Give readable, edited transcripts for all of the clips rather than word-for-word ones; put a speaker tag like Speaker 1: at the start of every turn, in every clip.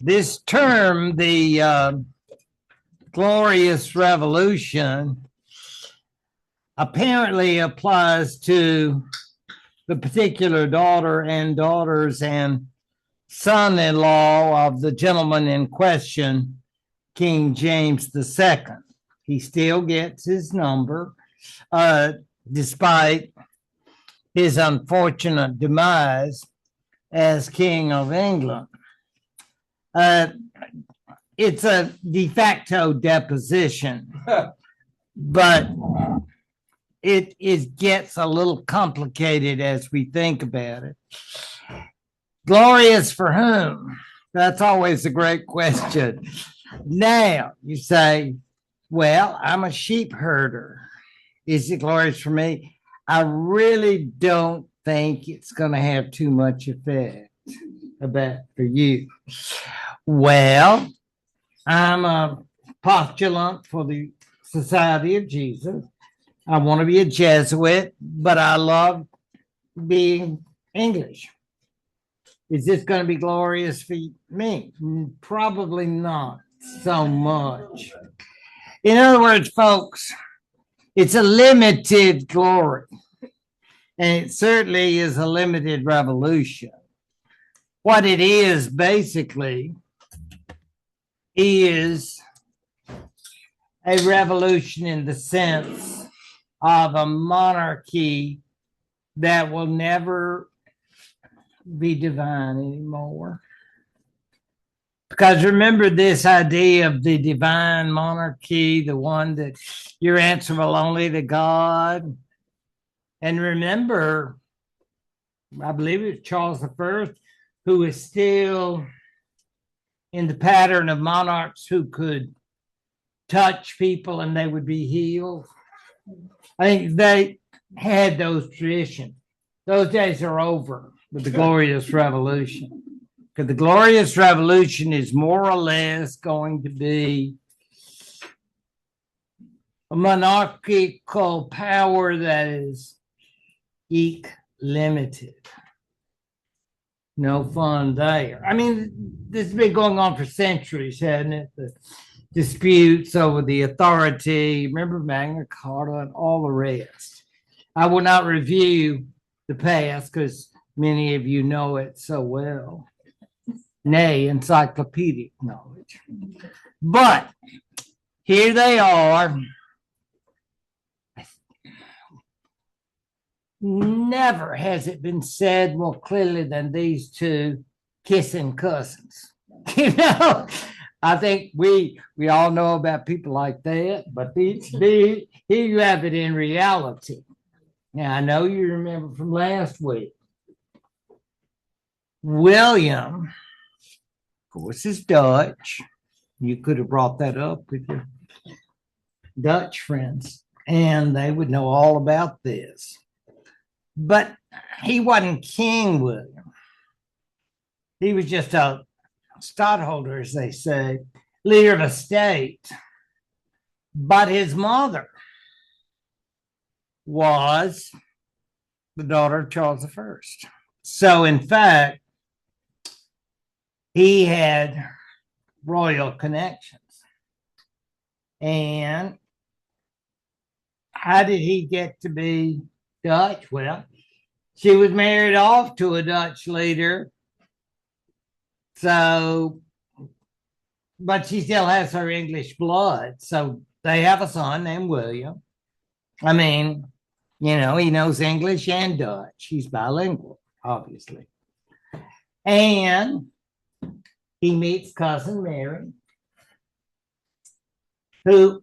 Speaker 1: This term, the Glorious Revolution, apparently applies to the particular daughter and daughters and son-in-law of the gentleman in question, King James II. He still gets his number, despite his unfortunate demise as King of England. It's a de facto deposition, but it gets a little complicated as we think about it. Glorious for whom? That's always a great question. Now, you say, well, I'm a sheep herder. Is it glorious for me? I really don't think it's going to have too much effect for you. Well, I'm a postulant for the Society of Jesus. I want to be a Jesuit, but I love being English. Is this going to be glorious for me? Probably not so much. In other words, folks, it's a limited glory, and it certainly is a limited revolution. What it is basically is a revolution in the sense of a monarchy that will never be divine anymore. Because remember this idea of the divine monarchy, the one that you're answerable only to God. And remember, I believe it was Charles I, who is still in the pattern of monarchs who could touch people and they would be healed. I think they had those traditions. Those days are over with the Glorious Revolution. Because the Glorious Revolution is more or less going to be a monarchical power that is limited. No fun there. I mean, this has been going on for centuries, hasn't it? The disputes over the authority, remember Magna Carta and all the rest. I will not review the past because many of you know it so well. Nay, encyclopedic knowledge. But here they are. Never has it been said more clearly than these two kissing cousins. You know, I think we all know about people like that, but here you have it in reality. Now, I know you remember from last week, William, of course, is Dutch. You could have brought that up with your Dutch friends, and they would know all about this. But he wasn't King William. He was just a stadtholder, as they say, leader of a state. But his mother was the daughter of Charles I. So, in fact, he had royal connections. And how did he get to be Dutch? Well, she was married off to a Dutch leader. So, but she still has her English blood. So they have a son named William. I mean, you know, he knows English and Dutch. He's bilingual, obviously. And he meets cousin Mary, who,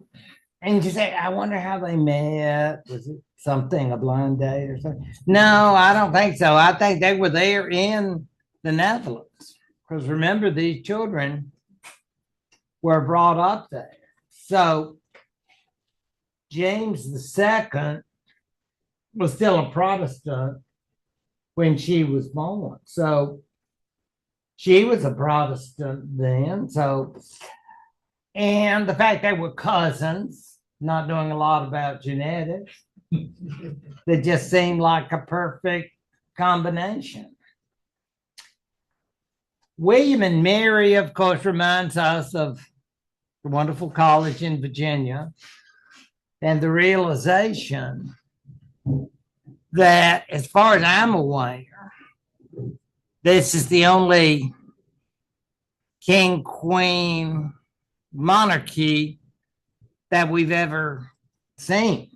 Speaker 1: and you say, I wonder how they met. Was it something, a blind date or something? No, I don't think so. I think they were there in the Netherlands. Because remember, these children were brought up there. So James II was still a Protestant when she was born. So she was a Protestant then. So, and the fact they were cousins, not knowing a lot about genetics, they just seemed like a perfect combination. William and Mary, of course, reminds us of the wonderful college in Virginia and the realization that, as far as I'm aware, this is the only king, queen monarchy that we've ever seen.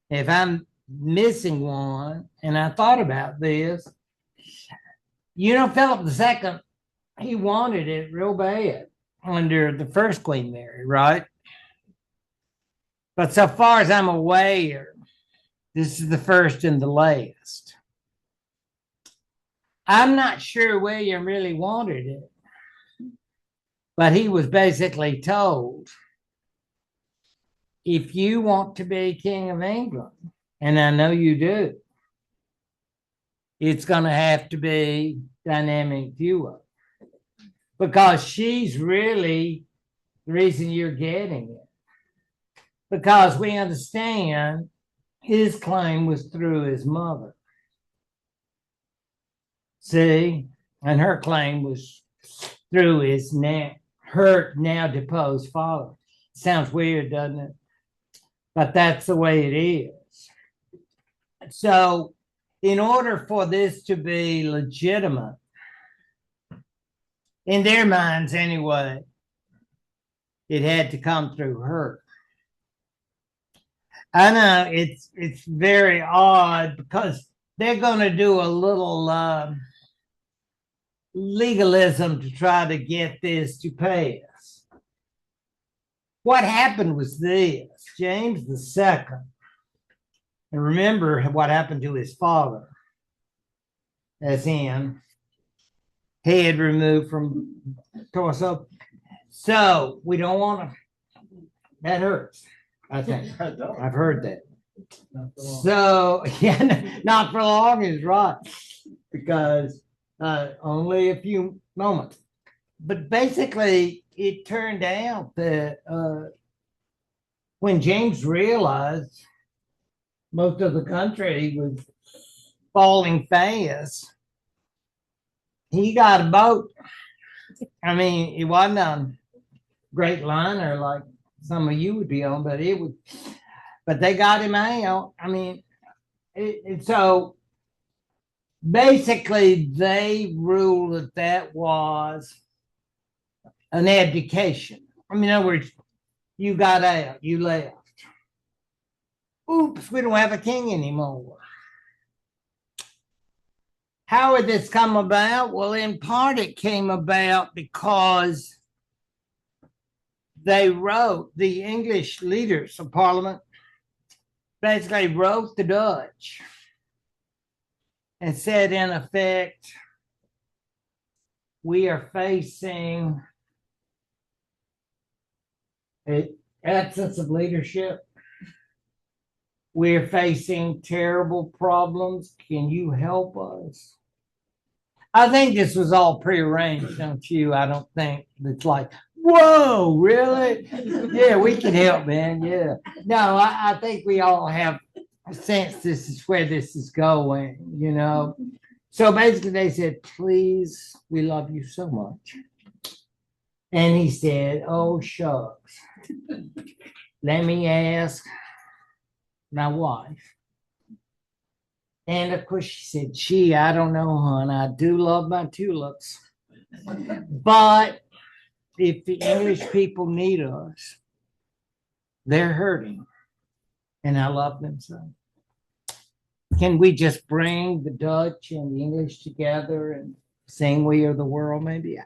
Speaker 1: If I'm missing one, and I thought about this, Philip II, he wanted it real bad under the first Queen Mary, right? But so far as I'm aware, this is the first and the last. I'm not sure William really wanted it, but he was basically told, if you want to be King of England, and I know you do, it's going to have to be dynamic duo, because she's really the reason you're getting it. Because we understand his claim was through his mother. See? And her claim was through her now deposed father. Sounds weird, doesn't it? But that's the way it is. So, in order for this to be legitimate, in their minds anyway, it had to come through her. I know it's very odd because they're going to do a little legalism to try to get this to pass. What happened was this: James II, and remember what happened to his father, as in head removed from torso. So we don't want to. That hurts. I think I've heard that. So yeah, not for long is right, because only a few moments. But basically, it turned out that when James realized most of the country was falling fast, he got a boat. I mean, it wasn't a great liner like some of you would be on, but but they got him out. I mean, so basically they ruled that was an abdication. I mean, in other words, you got out, you left. Oops, we don't have a king anymore. How would this come about? Well, in part, it came about because the English leaders of Parliament basically wrote the Dutch and said, in effect, we are facing an absence of leadership. We're facing terrible problems. Can you help us? I think this was all prearranged, don't you? I don't think it's like, whoa, really? Yeah, we can help, man. Yeah. No, I think we all have a sense this is where this is going. So basically they said, please, we love you so much. And he said, oh, shucks. Let me ask my wife. And of course she said, gee, I don't know, hon. I do love my tulips. But if the English people need us, they're hurting. And I love them so. Can we just bring the Dutch and the English together and sing We Are the World, maybe?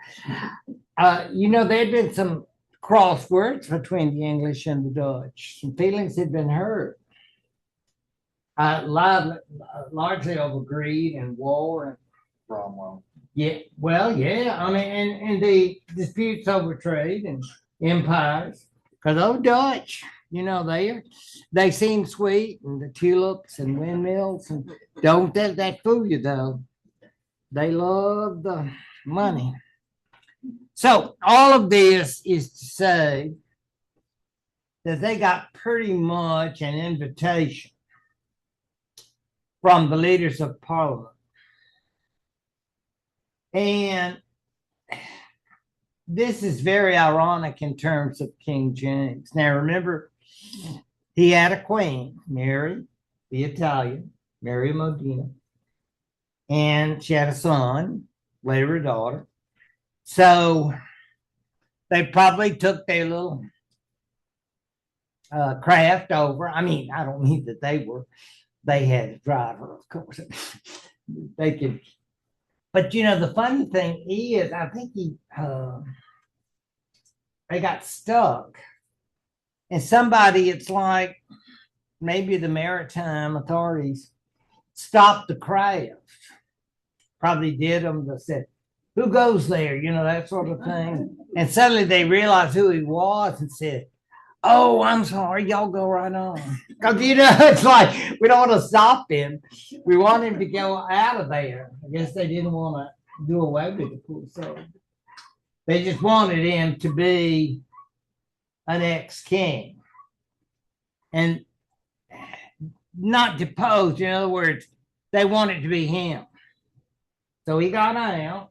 Speaker 1: There'd been some crosswords between the English and the Dutch. Some feelings had been hurt. Largely over greed and war and
Speaker 2: Cromwell.
Speaker 1: yeah, well, yeah. I mean, and the disputes over trade and empires, because those Dutch, they seem sweet, and the tulips and windmills, and don't let that fool you though. They love the money. So all of this is to say that they got pretty much an invitation from the leaders of Parliament. And this is very ironic in terms of King James. Now, remember, he had a queen, Mary, the Italian, Mary of Modena, and she had a son, later a daughter. So they probably took their little craft over. I mean, I don't mean that they had a driver, of course. They could, but the funny thing is, I think they got stuck. And somebody, it's like maybe the maritime authorities stopped the craft. Probably did them that said, who goes there? That sort of thing. And suddenly they realized who he was and said, oh, I'm sorry, y'all go right on. Because, it's like we don't want to stop him. We want him to go out of there. I guess they didn't want to do away with the poor soul. They just wanted him to be an ex-king and not deposed. In other words, they wanted to be him. So he got out.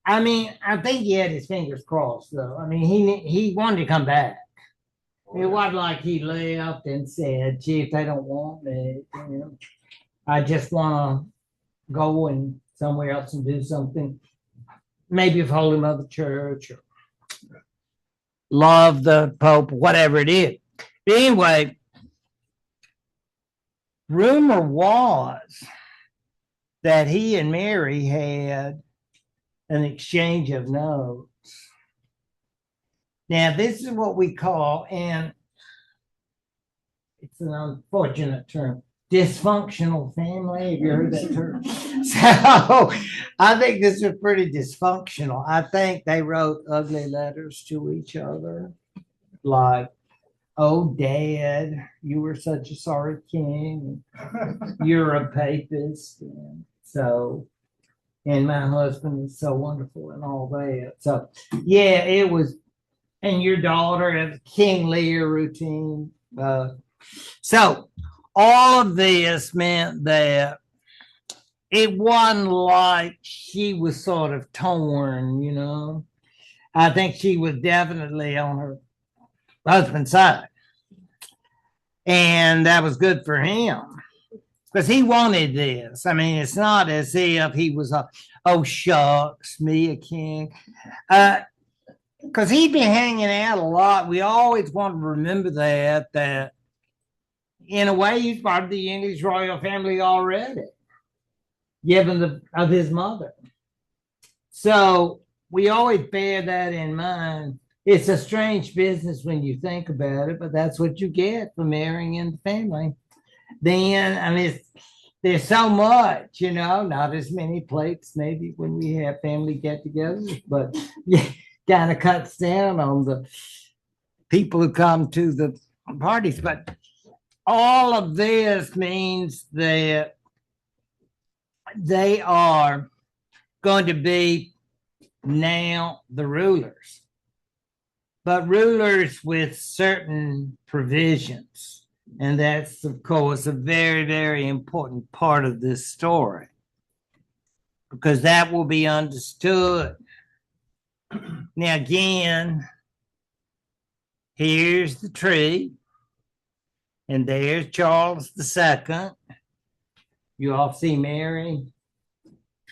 Speaker 1: I mean, I think he had his fingers crossed, though. I mean, he wanted to come back. It wasn't like he left and said, gee, if they don't want me, I just want to go and somewhere else and do something. Maybe of Holy Mother Church or love the Pope, whatever it is. But anyway, rumor was that he and Mary had an exchange of notes. Now, this is what we call, and it's an unfortunate term, dysfunctional family. Have you heard that term? So I think this is pretty dysfunctional. I think they wrote ugly letters to each other, like, oh, Dad, you were such a sorry king. You're a papist. And my husband is so wonderful and all that. So, yeah, it was, and your daughter has King Lear routine. So all of this meant that it wasn't like she was sort of torn. I think she was definitely on her husband's side. And that was good for him because he wanted this. I mean, it's not as if he was oh, shucks, me a king. Because he'd been hanging out a lot. We always want to remember that in a way, he's part of the English royal family already, given of his mother. So we always bear that in mind. It's a strange business when you think about it, but that's what you get for marrying in the family. Then, I mean, there's so much, not as many plates maybe when we have family get-togethers, but yeah, kind of cuts down on the people who come to the parties. But all of this means that they are going to be now the rulers, but rulers with certain provisions. And that's, of course, a very, very important part of this story, because that will be understood. Now, again, here's the tree, and there's Charles II. You all see Mary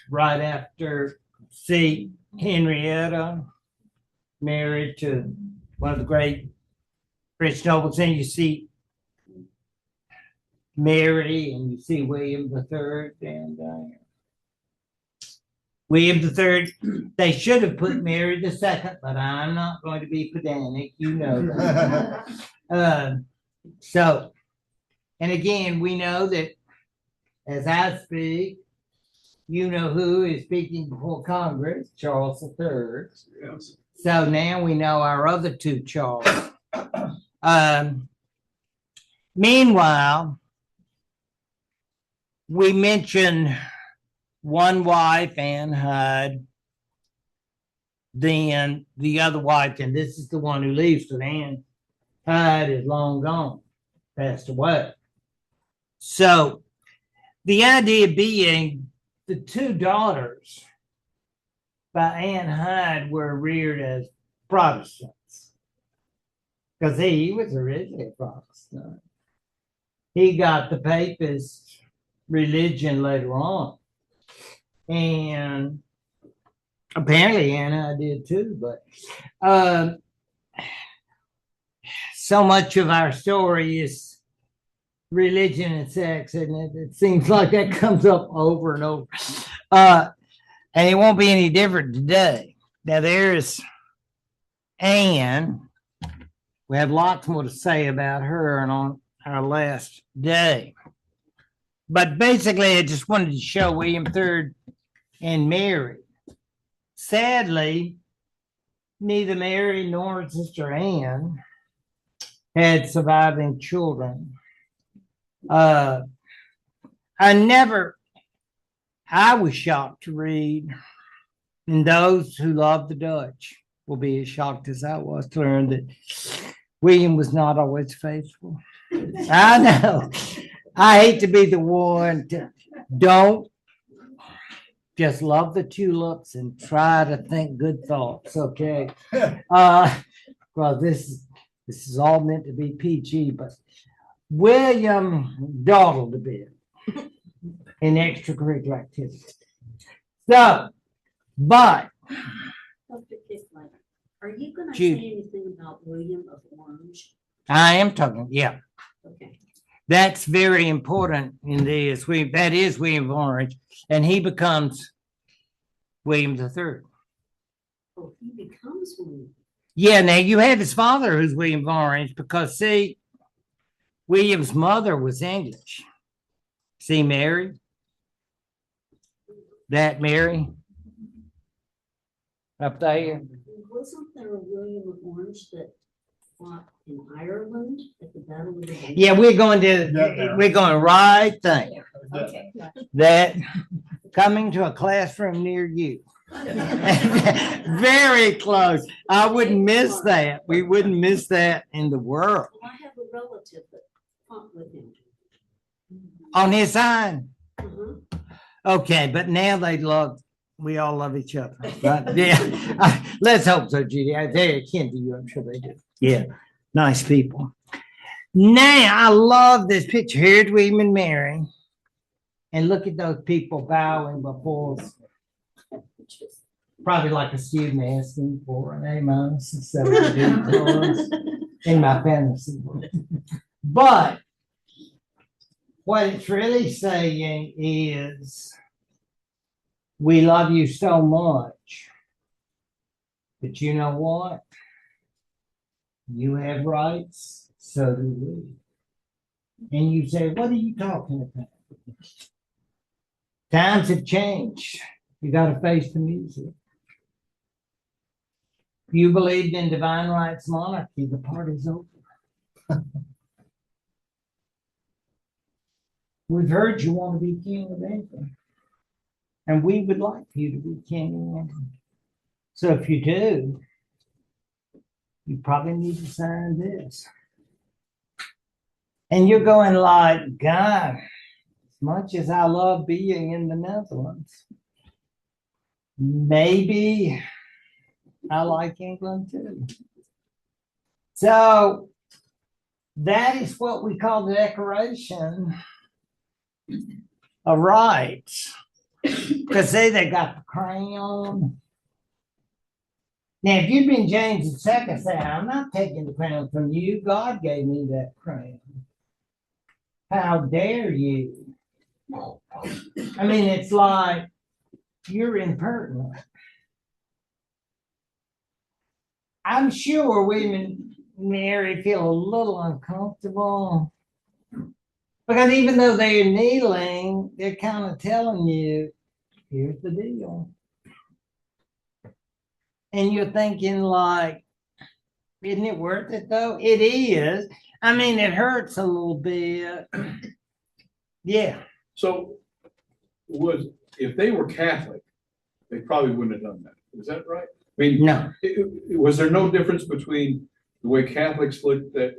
Speaker 1: right after, see Henrietta married to one of the great British nobles, and you see Mary, and you see William III, and William III. They should have put Mary II, but I'm not going to be pedantic. You know that. So, and again, we know that as I speak, you know who is speaking before Congress, Charles III. Yes. So now we know our other two Charles. Meanwhile, we mentioned one wife, Anne Hyde, then the other wife, and this is the one who leaves, but Anne Hyde is long gone, passed away. So the idea being the two daughters by Aunt Hyde were reared as Protestants. Because he was originally a Protestant. He got the papist religion later on. And apparently Aunt Hyde did too, but so much of our story is religion and sex, and it seems like that comes up over and over. And it won't be any different today. Now, there's Anne. We have lots more to say about her and on our last day. But basically, I just wanted to show William III and Mary. Sadly, neither Mary nor Sister Anne had surviving children. I was shocked to read, and those who love the Dutch will be as shocked as I was to learn that William was not always faithful. I know. I hate to be the one to don't just love the tulips and try to think good thoughts, okay? Well, this is all meant to be PG, but William dawdled a bit in extracurricular activities. So, but
Speaker 2: Dr. Kiffler, are you going to say anything about William of Orange?
Speaker 1: I am talking, yeah.
Speaker 2: Okay.
Speaker 1: That's very important in this. That is William of Orange, and he becomes William III.
Speaker 2: Oh, he becomes William.
Speaker 1: Yeah, now you have his father who's William of Orange because, see, William's mother was English. See Mary? That Mary? Up there?
Speaker 2: Wasn't there a William of Orange that fought in Ireland at the Battle of the Bulge?
Speaker 1: Yeah, we're going right there.
Speaker 2: Okay.
Speaker 1: That coming to a classroom near you. Very close. I wouldn't miss that. We wouldn't miss that in the world.
Speaker 2: Well, I have a relative that fought with him.
Speaker 1: On his side?
Speaker 2: Uh-huh.
Speaker 1: Okay, but now we all love each other. Right? Yeah. Let's hope so, Judy. They're akin to you, I'm sure they do. Yeah, nice people. Now, I love this picture. Here's William and Mary. And look at those people bowing before us. Probably like a student asking for an A- instead of a B+ in my fantasy world. But what it's really saying is, we love you so much, but you know what? You have rights, so do we. And you say, what are you talking about? Times have changed. You got to face the music. If you believed in divine rights monarchy, the party's over. We've heard you want to be king of England. And we would like you to be king of England. So if you do, you probably need to sign this. And you're going like, God, as much as I love being in the Netherlands, maybe I like England too. So that is what we call the Declaration of Rights. Because they got the crown. Now, if you'd been James II, say, I'm not taking the crown from you. God gave me that crown. How dare you? I mean, it's like you're impertinent. I'm sure William and Mary feel a little uncomfortable. Because even though they're kneeling, they're kind of telling you, here's the deal. And you're thinking like, isn't it worth it though? It is. I mean, it hurts a little bit. Yeah.
Speaker 3: So if they were Catholic, they probably wouldn't have done that. Is that right? I mean,
Speaker 1: no.
Speaker 3: Was there no difference between the way Catholics looked at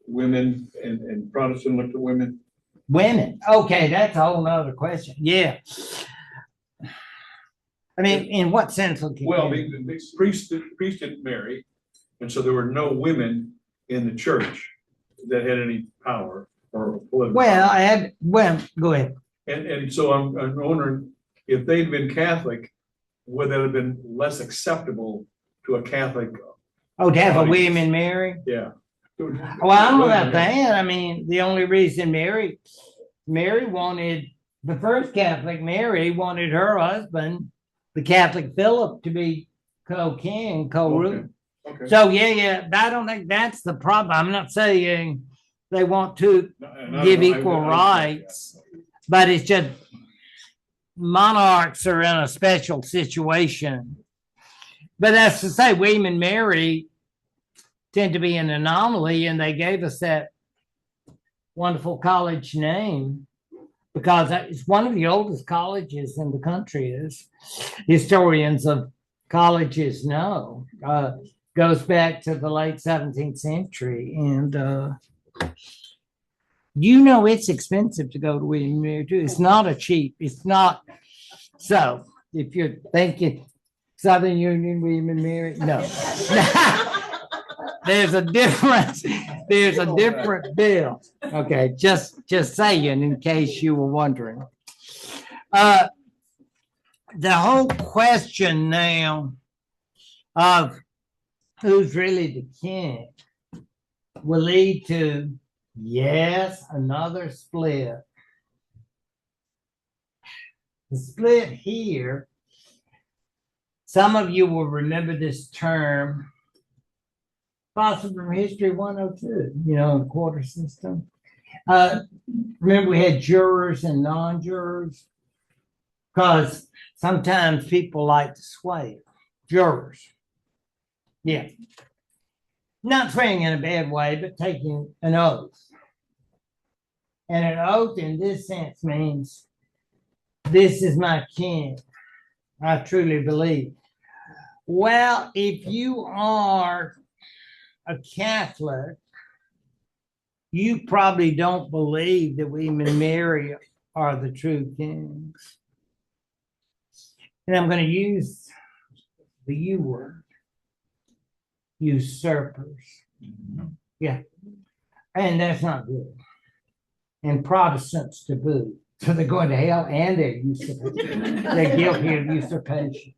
Speaker 3: women and Protestant looked at women?
Speaker 1: Women. Okay, that's a whole nother question. Yeah. I mean, in what sense?
Speaker 3: Well, the priest didn't marry, and so there were no women in the church that had any power or political
Speaker 1: Well,
Speaker 3: power.
Speaker 1: go ahead.
Speaker 3: And so I'm wondering if they'd been Catholic, would that have been less acceptable to a Catholic?
Speaker 1: Oh, to have a
Speaker 3: audience?
Speaker 1: William and Mary?
Speaker 3: Yeah.
Speaker 1: Well, I don't know about that. I mean, the only reason Mary wanted, the first Catholic Mary wanted her husband, the Catholic Philip, to be co-king, co-ruler.
Speaker 3: Okay.
Speaker 1: So yeah, I don't think that's the problem. I'm not saying they want to give equal rights, but it's just monarchs are in a special situation. But that's to say, William and Mary tend to be an anomaly, and they gave us that wonderful college name because it's one of the oldest colleges in the country, as historians of colleges know. Goes back to the late 17th century. And it's expensive to go to William and Mary too. It's not it's not. So if you're thinking Southern Union, William and Mary, no. There's a difference. There's a different bill. Okay, just saying in case you were wondering. The whole question now of who's really the king will lead to, yes, another split. The split here, some of you will remember this term, possibly from History 102, the quarter system. Remember we had jurors and non-jurors? Because sometimes people like to sway jurors. Yeah. Not swaying in a bad way, but taking an oath. And an oath in this sense means, this is my king. I truly believe. Well, if you are a Catholic, you probably don't believe that William and Mary are the true kings. And I'm going to use the U word, usurpers. Yeah. And that's not good. And Protestants to boot. So they're going to hell and they're usurping. They're guilty of usurpation.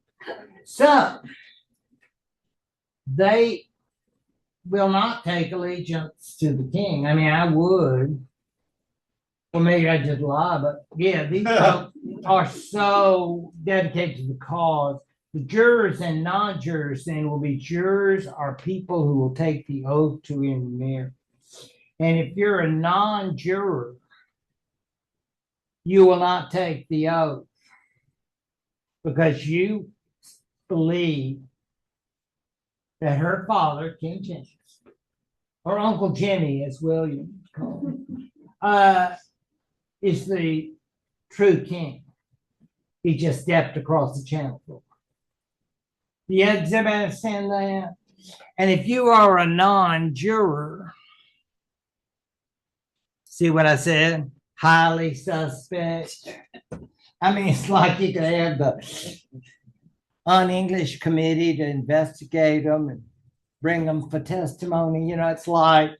Speaker 1: So they will not take allegiance to the king. I mean, I would. Well, maybe I just lie, but yeah, these folks are so dedicated to the cause. The jurors and non-jurors then will be jurors are people who will take the oath to William and Mary. And if you're a non-juror, you will not take the oath because you believe that her father, King James, or Uncle Jimmy, as William called him, is the true king. He just stepped across the channel. Does everybody understand that? And if you are a non-juror, see what I said? Highly suspect. I mean, it's like you could have the un-English committee to investigate them and bring them for testimony. It's like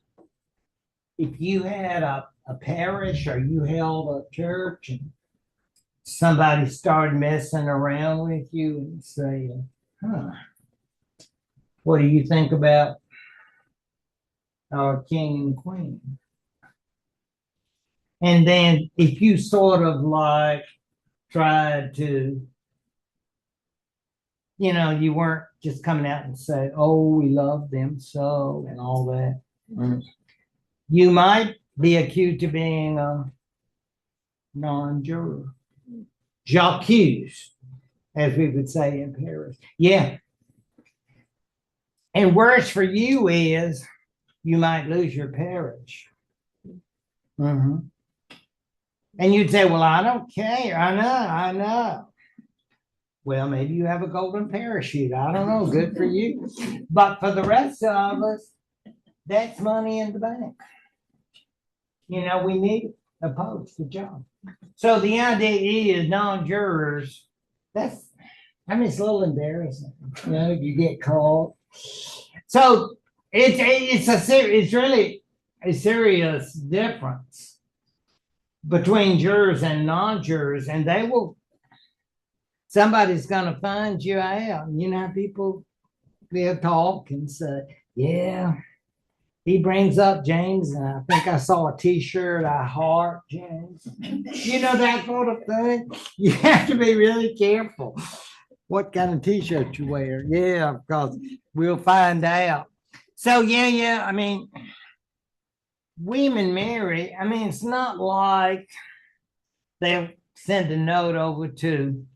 Speaker 1: if you had a parish or you held a church and somebody started messing around with you and say, what do you think about our king and queen? And then if you sort of like tried to, you weren't just coming out and say, oh, we love them so, and all that. You might be accused of being a non-juror. J'accuse, as we would say in Paris. Yeah. And worse for you is you might lose your parish. And you'd say, well, I don't care. I know. Well, maybe you have a golden parachute. I don't know. Good for you. But for the rest of us, that's money in the bank. We need a post, a job. So the idea is non-jurors, that's I mean, it's a little embarrassing. You know, you get caught. So it's really a serious difference between jurors and non-jurors, and somebody's going to find you out. You know how people they'll talk and say, yeah, he brings up James, and I think I saw a T-shirt, I heart James. You know, that sort of thing. You have to be really careful what kind of T-shirt you wear. Yeah, because we'll find out. So yeah. I mean, women marry. I mean, it's not like they'll send a note over to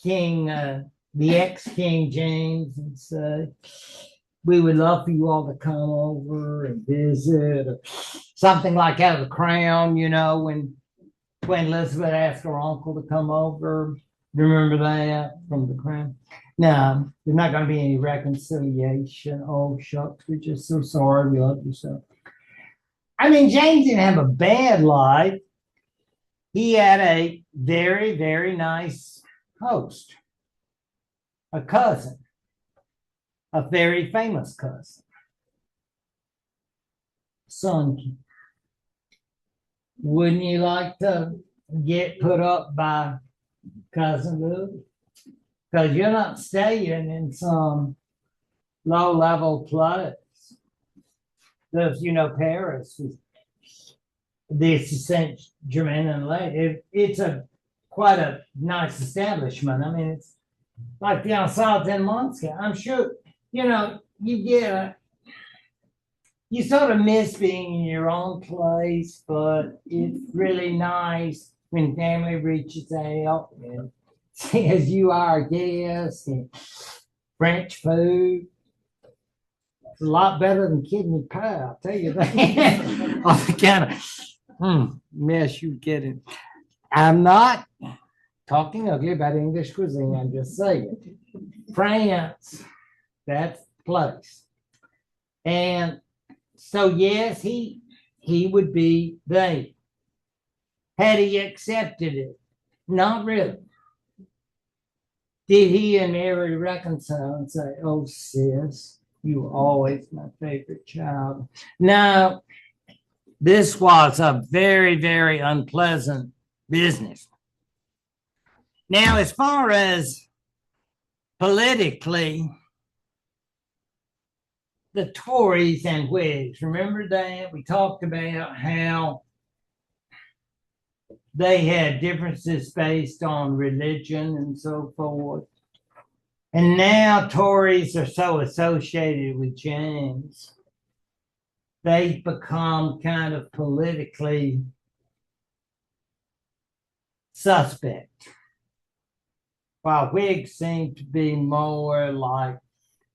Speaker 1: King, the ex-King James, and say, we would love for you all to come over and visit, or something like that. The Crown, you know, when Queen Elizabeth asked her uncle to come over. Remember that from the Crown? No, there's not going to be any reconciliation. Oh, shucks, we're just so sorry. We love you so. I mean, James didn't have a bad life. He had a very, very nice host, a cousin, a very famous cousin, Sun King. Wouldn't you like to get put up by Cousin Lou? Because you're not staying in some low-level place. There's, you know, Paris, this Saint Germain and Laye. It's quite a nice establishment. I mean, it's like the Ensemble in Moscow. I'm sure, you know, you sort of miss being in your own place, but it's really nice when family reaches out and says you are a guest, and French food. It's a lot better than kidney pie, I'll tell you that. All the kind of mess you get in. I'm not talking ugly about English cuisine, I'm just saying. France, that's the place. And so, yes, he would be there. Had he accepted it? Not really. Did he and Mary reconcile and say, oh, sis, you were always my favorite child? No, this was a very, very unpleasant business. Now, as far as politically, the Tories and Whigs, remember that? We talked about how they had differences based on religion and so forth. And now Tories are so associated with James, they've become kind of politically suspect, while Whigs seem to be more like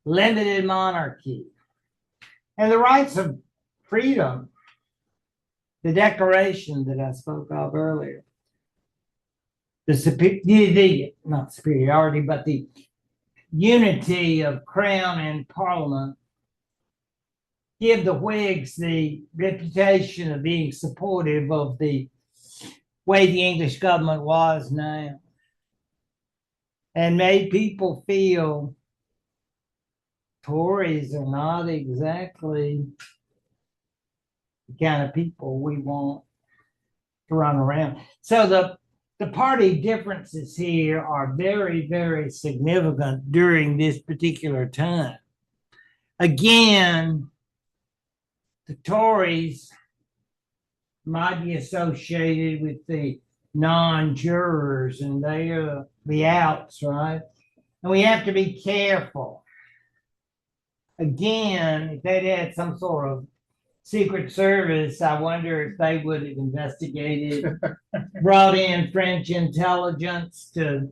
Speaker 1: limited monarchy. And the rights of freedom, the Declaration that I spoke of earlier, not superiority, but the unity of crown and parliament, give the Whigs the reputation of being supportive of the way the English government was now, and made people feel Tories are not exactly the kind of people we want to run around. So the party differences here are very, very significant during this particular time. Again, the Tories might be associated with the non-jurors, and they are the outs, right? And we have to be careful. Again, if they'd had some sort of Secret Service, I wonder if they would have investigated, brought in French intelligence to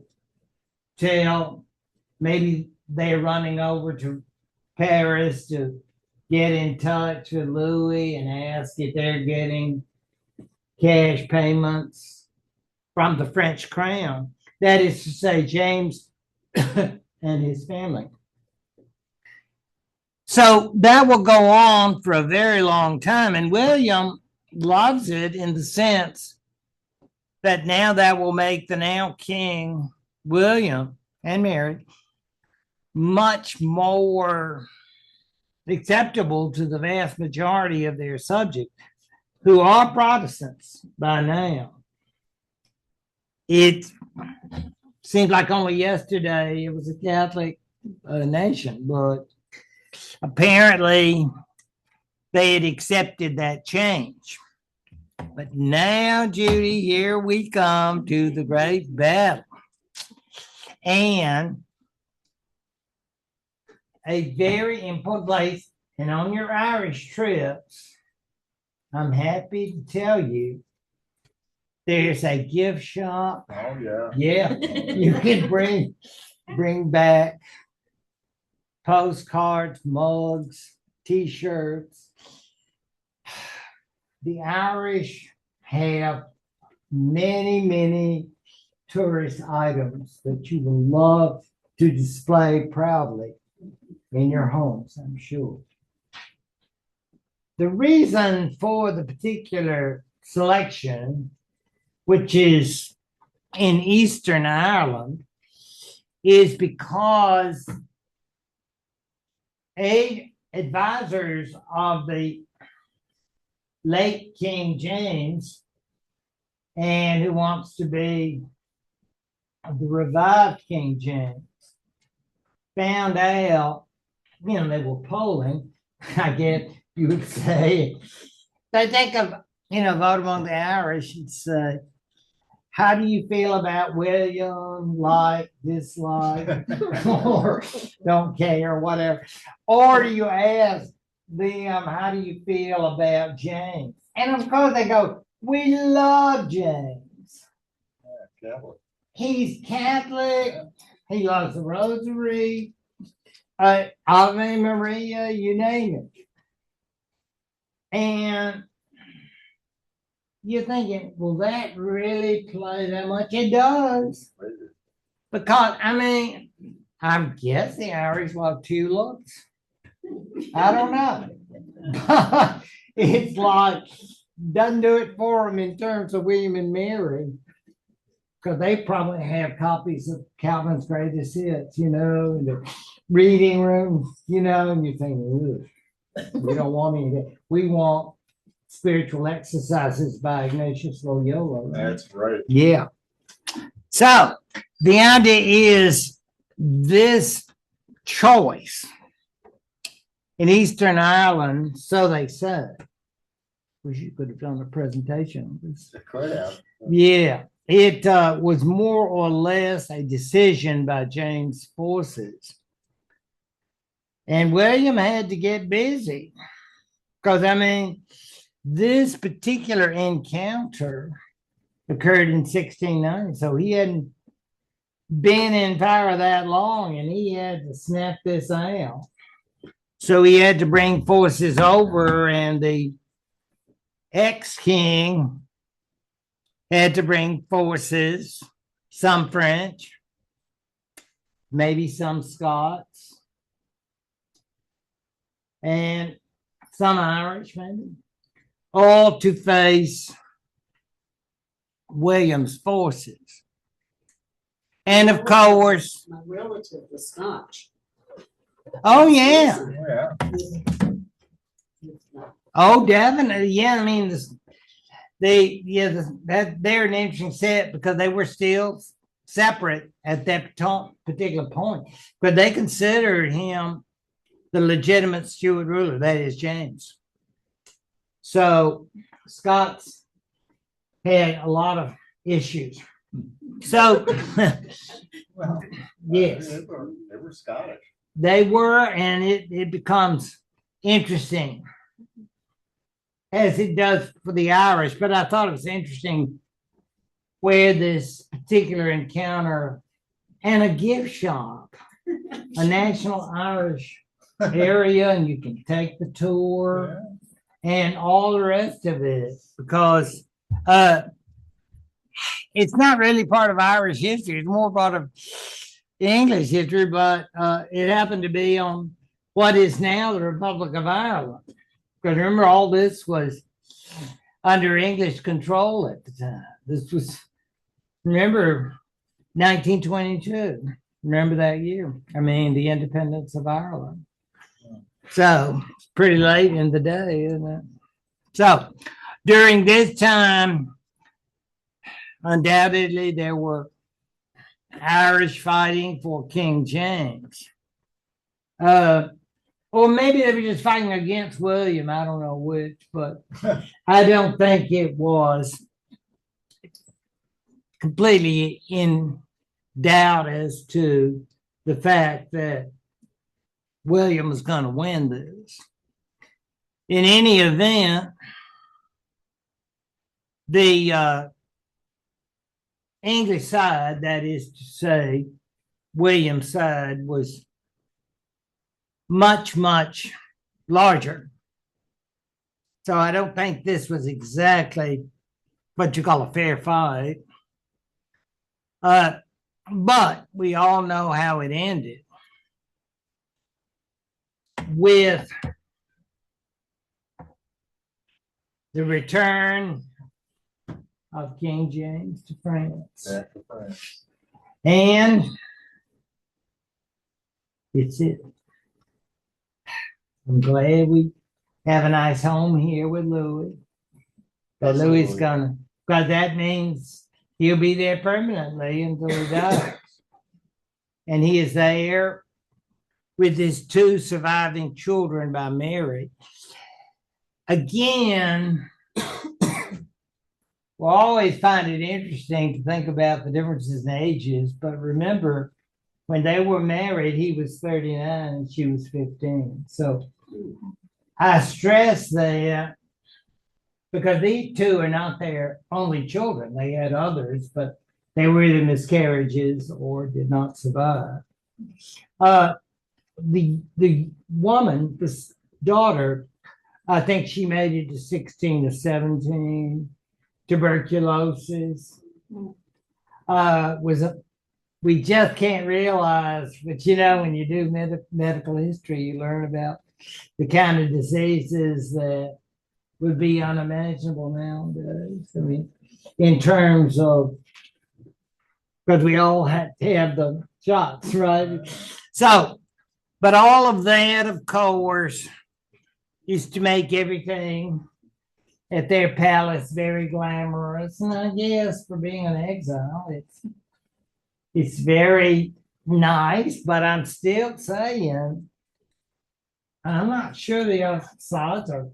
Speaker 1: tell, maybe they're running over to Paris to get in touch with Louis and ask if they're getting cash payments from the French crown. That is to say, James and his family. So that will go on for a very long time. And William loves it in the sense that now that will make the now king William and Mary much more acceptable to the vast majority of their subjects who are Protestants by now. It seems like only yesterday it was a Catholic nation, but apparently they had accepted that change. But now, Judy, here we come to the great battle. And a very important place, and on your Irish trips, I'm happy to tell you, there's a gift shop.
Speaker 4: Oh, yeah.
Speaker 1: Yeah, you can bring back postcards, mugs, t-shirts. The Irish have many tourist items that you will love to display proudly in your homes, I'm sure. The reason for the particular selection, which is in Eastern Ireland, is because advisors of the late King James and who wants to be the revived King James found out, they were polling, I guess you would say, they think of, vote among the Irish and say, how do you feel about William, like, dislike, or don't care, whatever? Or do you ask them, how do you feel about James? And of course they go, we love James.
Speaker 4: Yeah, Catholic.
Speaker 1: He's Catholic. He loves the rosary. Ave Maria, you name it. And you're thinking, will that really play that much? It does. Because, I guess the Irish love tulips. I don't know. It's like, doesn't do it for them in terms of William and Mary. Because they probably have copies of Calvin's greatest hits, in the reading room, and you think, we don't want any of that. We want spiritual exercises by Ignatius Loyola. Right?
Speaker 4: That's right.
Speaker 1: Yeah. So the idea is this choice in Eastern Ireland, so they said. Wish you could have done a presentation on this.
Speaker 4: Could have.
Speaker 1: Yeah. It was more or less a decision by James' forces. And William had to get busy. Because, this particular encounter occurred in 1690. So he hadn't been in power that long, and he had to snap this out. So he had to bring forces over, and the ex-king had to bring forces, some French, maybe some Scots, and some Irish, maybe, all to face William's forces. And of course,
Speaker 2: My relative was Scotch.
Speaker 1: oh yeah,
Speaker 4: Oh, yeah.
Speaker 1: oh definitely, yeah. They're an interesting set because they were still separate at that particular point, but they considered him the legitimate Stuart ruler, that is James. So Scots had a lot of issues. So
Speaker 4: Well,
Speaker 1: yes,
Speaker 4: they were Scottish.
Speaker 1: they were, and it becomes interesting as it does for the Irish. But I thought it was interesting where this particular encounter and a gift shop, a national Irish area, and you can take the tour and all the rest of it, because it's not really part of Irish history. It's more part of English history, but it happened to be on what is now the Republic of Ireland. Because remember, all this was under English control at the time. This was, remember, 1922. Remember that year? I mean, the independence of Ireland. So it's pretty late in the day, isn't it? So during this time, undoubtedly, there were Irish fighting for King James. Or maybe they were just fighting against William. I don't know which, but I don't think it was completely in doubt as to the fact that William was going to win this. In any event, the English side, that is to say, William's side, was much, much larger. So I don't think this was exactly what you call a fair fight. But we all know how it ended with the return of King James to France.
Speaker 4: Back to France.
Speaker 1: And it's it. I'm glad we have a nice home here with Louis. But Louis is gonna, because that means he'll be there permanently until he dies. And he is there with his two surviving children by Mary. Again, we'll always find it interesting to think about the differences in ages, but remember, when they were married, he was 39 and she was 15. So I stress that because these two are not their only children. They had others, but they were either miscarriages or did not survive. The woman, this daughter, I think she made it to 16 or 17. Tuberculosis we just can't realize, but you know, when you do medical history, you learn about the kind of diseases that would be unimaginable nowadays. I mean, in terms of, because we all had to have the shots, right? So, but all of that, of course, used to make everything at their palace very glamorous. And I guess for being an exile, it's very nice, but I'm still saying, I'm not sure the other sides are.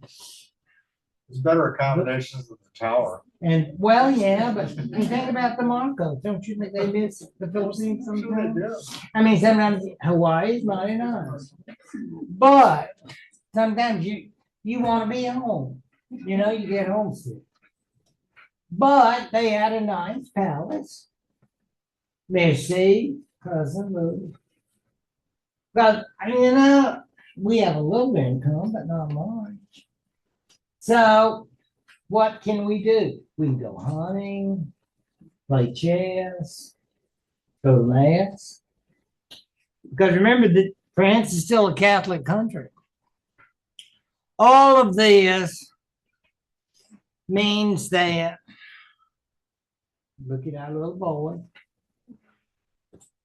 Speaker 4: There's better accommodations than the tower.
Speaker 1: And well, yeah, but you think about the Marcos. Don't you think they miss the Philippines sometimes? I mean, sometimes Hawaii is mighty nice, but sometimes you want to be home. You know, you get homesick. But they had a nice palace. Merci, cousin Lou. But you know, we have a little income, but not much. So what can we do? We can go hunting, play chess, go to mass. Because remember that France is still a Catholic country. All of this means that, look at our little boy,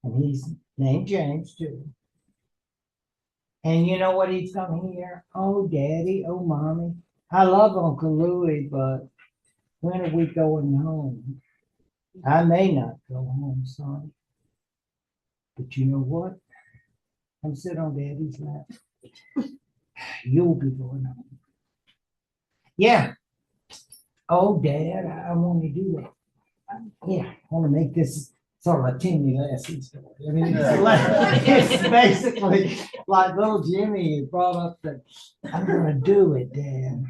Speaker 1: and he's named James too. And you know what he's gonna hear? Oh, daddy, oh, mommy. I love Uncle Louis, but when are we going home? I may not go home, son. But you know what? Come sit on daddy's lap. You'll be going home. Yeah. Oh, Dad, I want to do that. Yeah, I want to make this sort of a Timmy Lassie story. I mean, it's basically like little Jimmy brought up that I'm going to do it, Dad.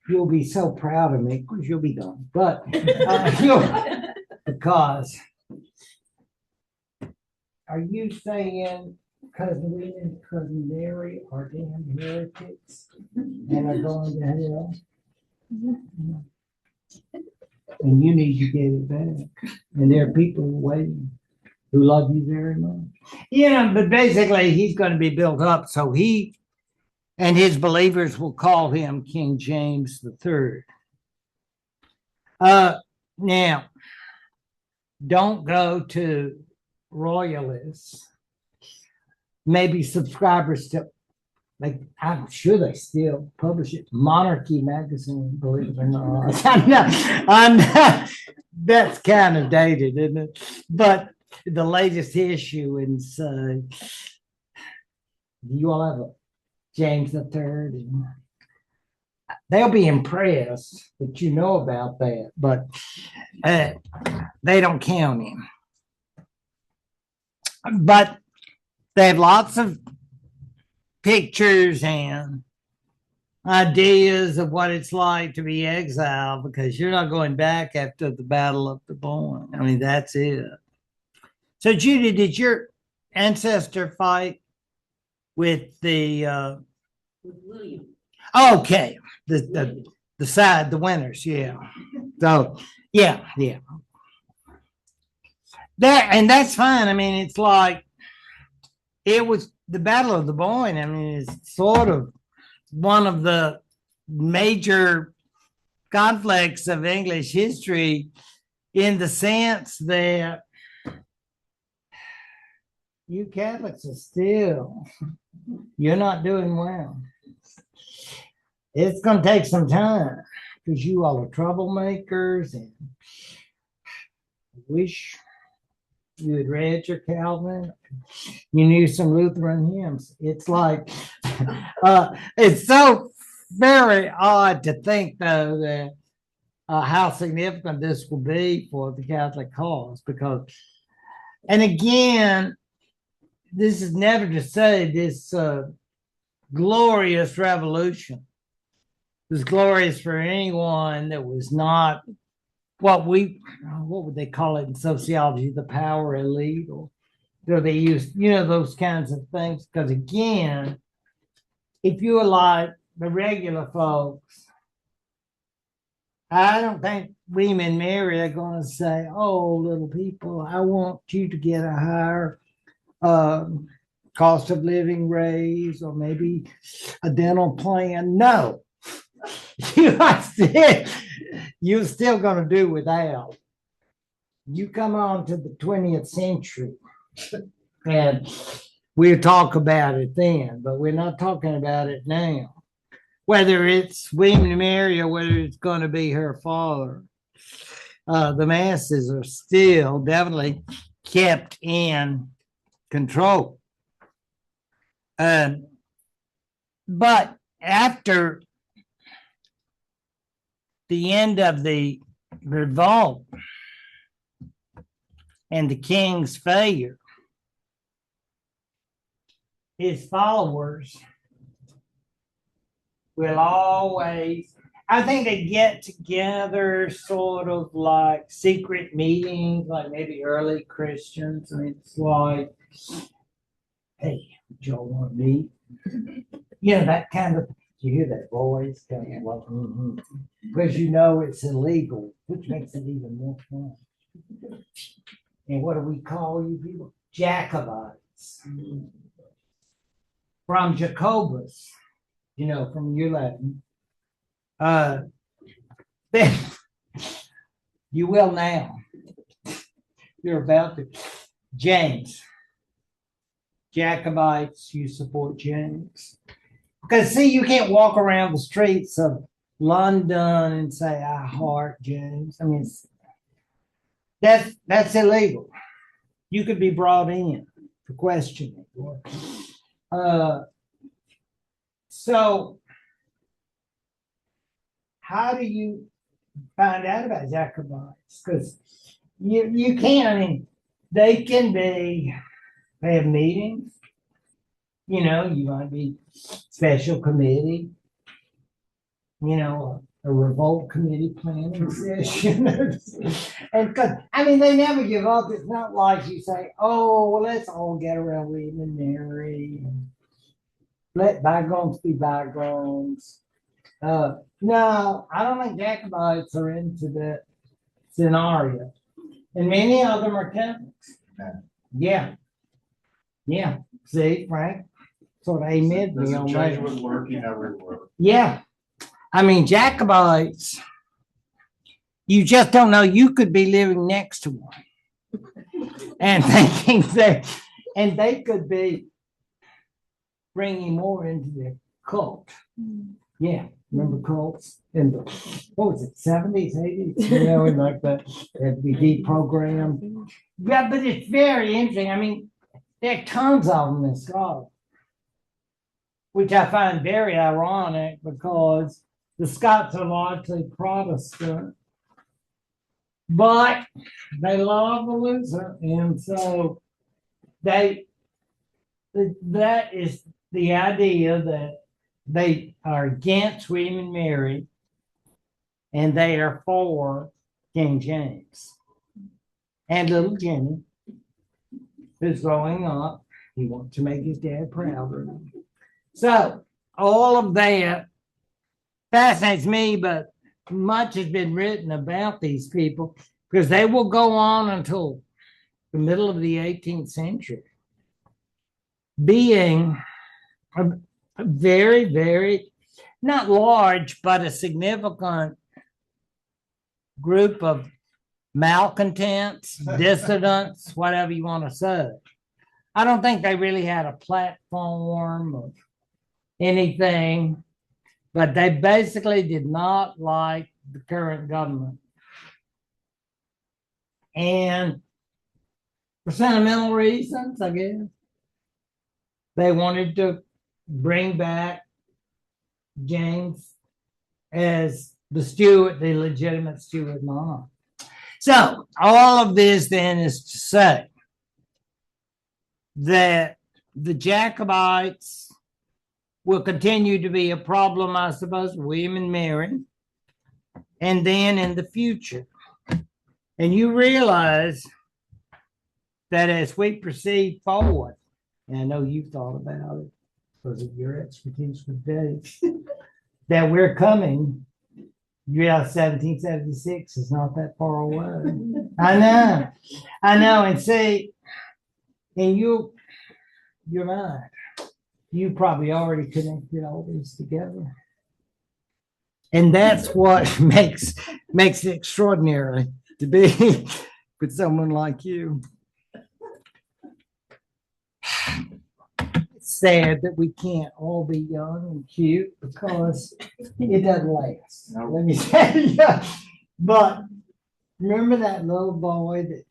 Speaker 1: You'll be so proud of me because you'll be gone. But because are you saying Cousin William and Cousin Mary are damn heretics and are going to hell? And you need to get it back. And there are people waiting who love you very much. Yeah, but basically he's going to be built up. So he and his believers will call him King James III. Now, don't go to royalists. Maybe subscribers to, like, I'm sure they still publish it. Monarchy magazine, believe it or not. I'm not, that's kind of dated, isn't it? But the latest issue and say, you all have a James the Third, and they'll be impressed that you know about that, but they don't count him. But they have lots of pictures and ideas of what it's like to be exiled, because you're not going back after the Battle of the Boyne. I mean, that's it. So, Judy, did your ancestor fight with the?
Speaker 2: With William.
Speaker 1: Okay, the side, the winners, yeah. So, yeah. That's fine. I mean, it's like it was the Battle of the Boyne. I mean, it's sort of one of the major conflicts of English history, in the sense that you Catholics are still, you're not doing well. It's going to take some time, because you all are troublemakers, and I wish you had read your Calvin. You knew some Lutheran hymns. It's like, it's so very odd to think, though, that how significant this will be for the Catholic cause, because, and again, this is never to say this glorious revolution was glorious for anyone that was not what would they call it in sociology, the power elite, or they use, those kinds of things. Because again, if you're like the regular folks, I don't think William and Mary are going to say, "Oh, little people, I want you to get a higher cost of living raise, or maybe a dental plan." No, you're still going to do without. You come on to the 20th century, and we'll talk about it then, but we're not talking about it now. Whether it's William and Mary or whether it's going to be her father, the masses are still definitely kept in control. But after the end of the revolt and the king's failure, his followers will always, I think they get together sort of like secret meetings, like maybe early Christians. And it's like, hey, y'all want to meet? That kind of, you hear that voice kind of like, because it's illegal, which makes it even more fun. And what do we call you people? Jacobites. From Jacobus, from your Latin. Then you will now. You're about to. James. Jacobites, you support James. Because, see, you can't walk around the streets of London and say, "I heart James." I mean, that's illegal. You could be brought in for questioning. So how do you find out about Jacobites? Because you can't, I mean, they have meetings, you might be special committee, a revolt committee planning session. And because, I mean, they never give up. It's not like you say, "Oh, well, let's all get around William and Mary and let bygones be bygones." No, I don't think Jacobites are into that scenario. And many of them are Catholics. Yeah. See, Frank? Sort of amen me on that.
Speaker 4: Jesuit working everywhere.
Speaker 1: Yeah. I mean, Jacobites, you just don't know. You could be living next to one. and thinking and they could be bringing more into their cult. Yeah, remember cults in the, what was it, 70s, 80s, like that, the deprogram. Yeah, but it's very interesting. I mean, there are tons of them in Scotland, which I find very ironic because the Scots are largely Protestant, but they love the loser. And so that is the idea that they are against William and Mary and they are for King James. And little Jimmy, who's growing up, he wants to make his dad proud. So all of that fascinates me, but much has been written about these people because they will go on until the middle of the 18th century, being a very, very, not large, but a significant group of malcontents, dissidents, whatever you want to say. I don't think they really had a platform of anything, but they basically did not like the current government. And for sentimental reasons, I guess, they wanted to bring back James as the Stuart, the legitimate Stuart monarch. So all of this then is to say that the Jacobites will continue to be a problem, I suppose, William and Mary, and then in the future. And you realize that as we proceed forward, and I know you've thought about it because of your expertise with dates, that we're coming. Yeah, 1776 is not that far away. I know. And see, in your mind, you probably already connected all these together. And that's what makes it extraordinary to be with someone like you. It's sad that we can't all be young and cute because it doesn't last. Let me tell you. But remember that little boy that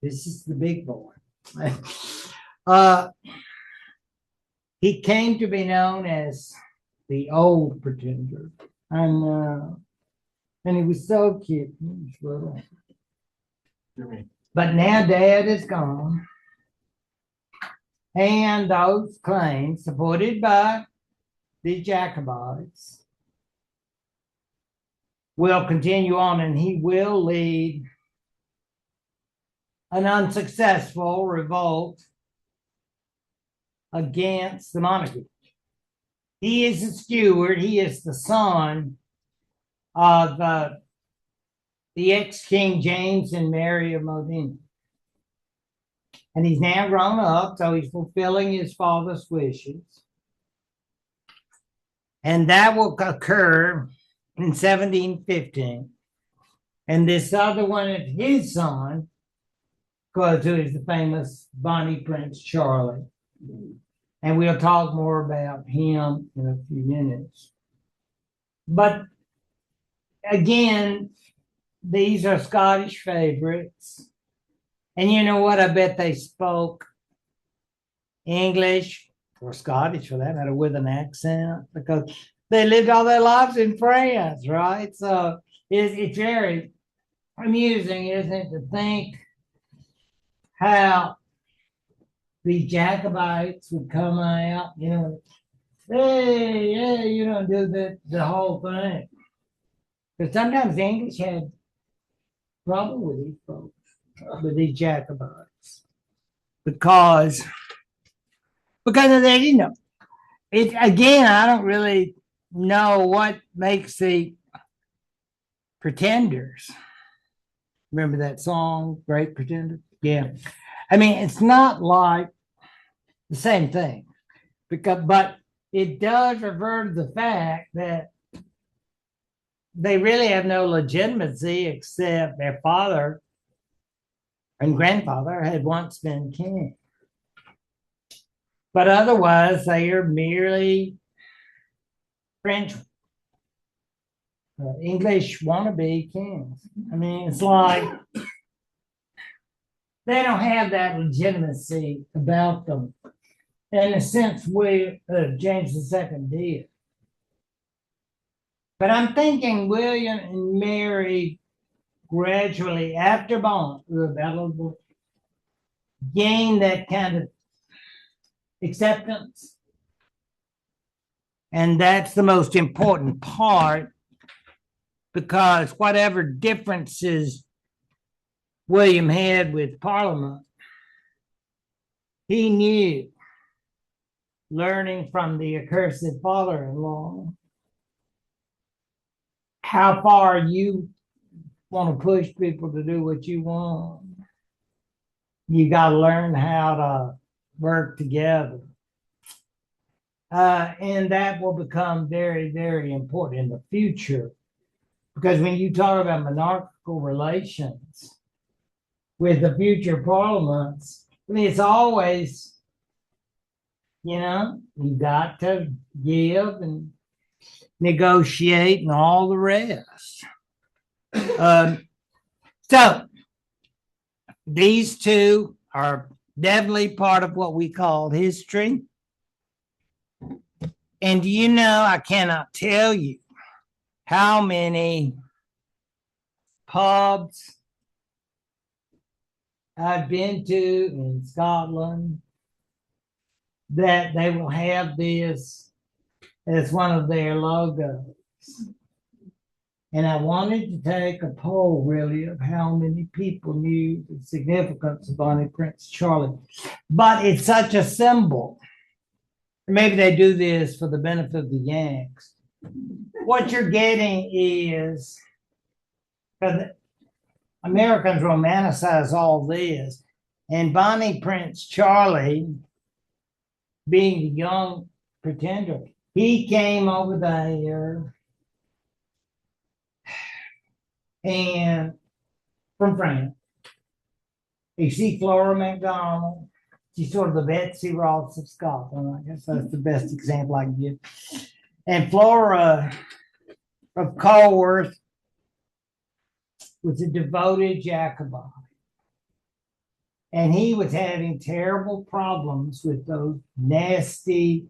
Speaker 1: this is the big boy. He came to be known as the old pretender. And he was so cute. He was little. But now Dad is gone. And those claims, supported by the Jacobites, will continue on, and he will lead an unsuccessful revolt against the monarchy. He is a Stuart. He is the son of the ex-King James and Mary of Modena. And he's now grown up, so he's fulfilling his father's wishes. And that will occur in 1715. And this other one is his son, because who is the famous Bonnie Prince Charlie. And we'll talk more about him in a few minutes. But again, these are Scottish favorites. And you know what? I bet they spoke English or Scottish for that matter with an accent because they lived all their lives in France, right? So it's very amusing, isn't it, to think how the Jacobites would come out, hey, do the whole thing. Because sometimes the English had trouble with these folks, with these Jacobites, because of that, it again. I don't really know what makes the Pretenders. Remember that song, Great Pretender? Yeah, I mean it's not like the same thing, but it does refer to the fact that they really have no legitimacy except their father and grandfather had once been king. But otherwise, they are merely French, English wannabe kings. I mean, it's like they don't have that legitimacy about them in the sense James II did. But I'm thinking William and Mary gradually, after the Battle gained that kind of acceptance. And that's the most important part, because whatever differences William had with Parliament, he knew, learning from the accursed father-in-law, how far you want to push people to do what you want. You got to learn how to work together. And that will become very, very important in the future. Because when you talk about monarchical relations with the future parliaments, I mean, it's always, you got to give and negotiate and all the rest. So these two are definitely part of what we call history. And I cannot tell you how many pubs I've been to in Scotland that they will have this as one of their logos. And I wanted to take a poll, really, of how many people knew the significance of Bonnie Prince Charlie. But it's such a symbol. Maybe they do this for the benefit of the Yanks. What you're getting is, because Americans romanticize all this, and Bonnie Prince Charlie, being the young pretender, he came over there and from France. You see Flora MacDonald, she's sort of the Betsy Ross of Scotland. I guess that's the best example I can give. And Flora, of course, was a devoted Jacobite. And he was having terrible problems with those nasty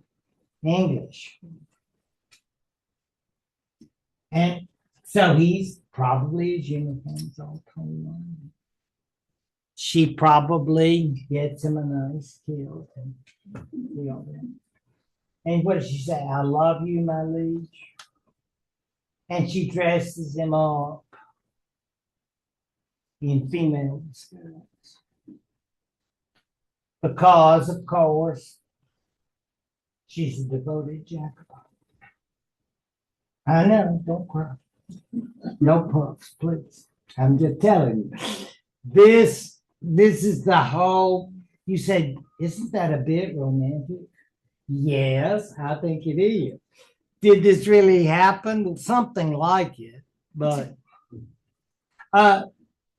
Speaker 1: English. And so he's probably his uniforms all torn on. She probably gets him a nice kill. And what does she say? I love you, my liege. And she dresses him up in female disguise. Because, of course, she's a devoted Jacobite. I know, don't cry. No puffs, please. I'm just telling you. This is the whole, you said, isn't that a bit romantic? Yes, I think it is. Did this really happen? Well, something like it, but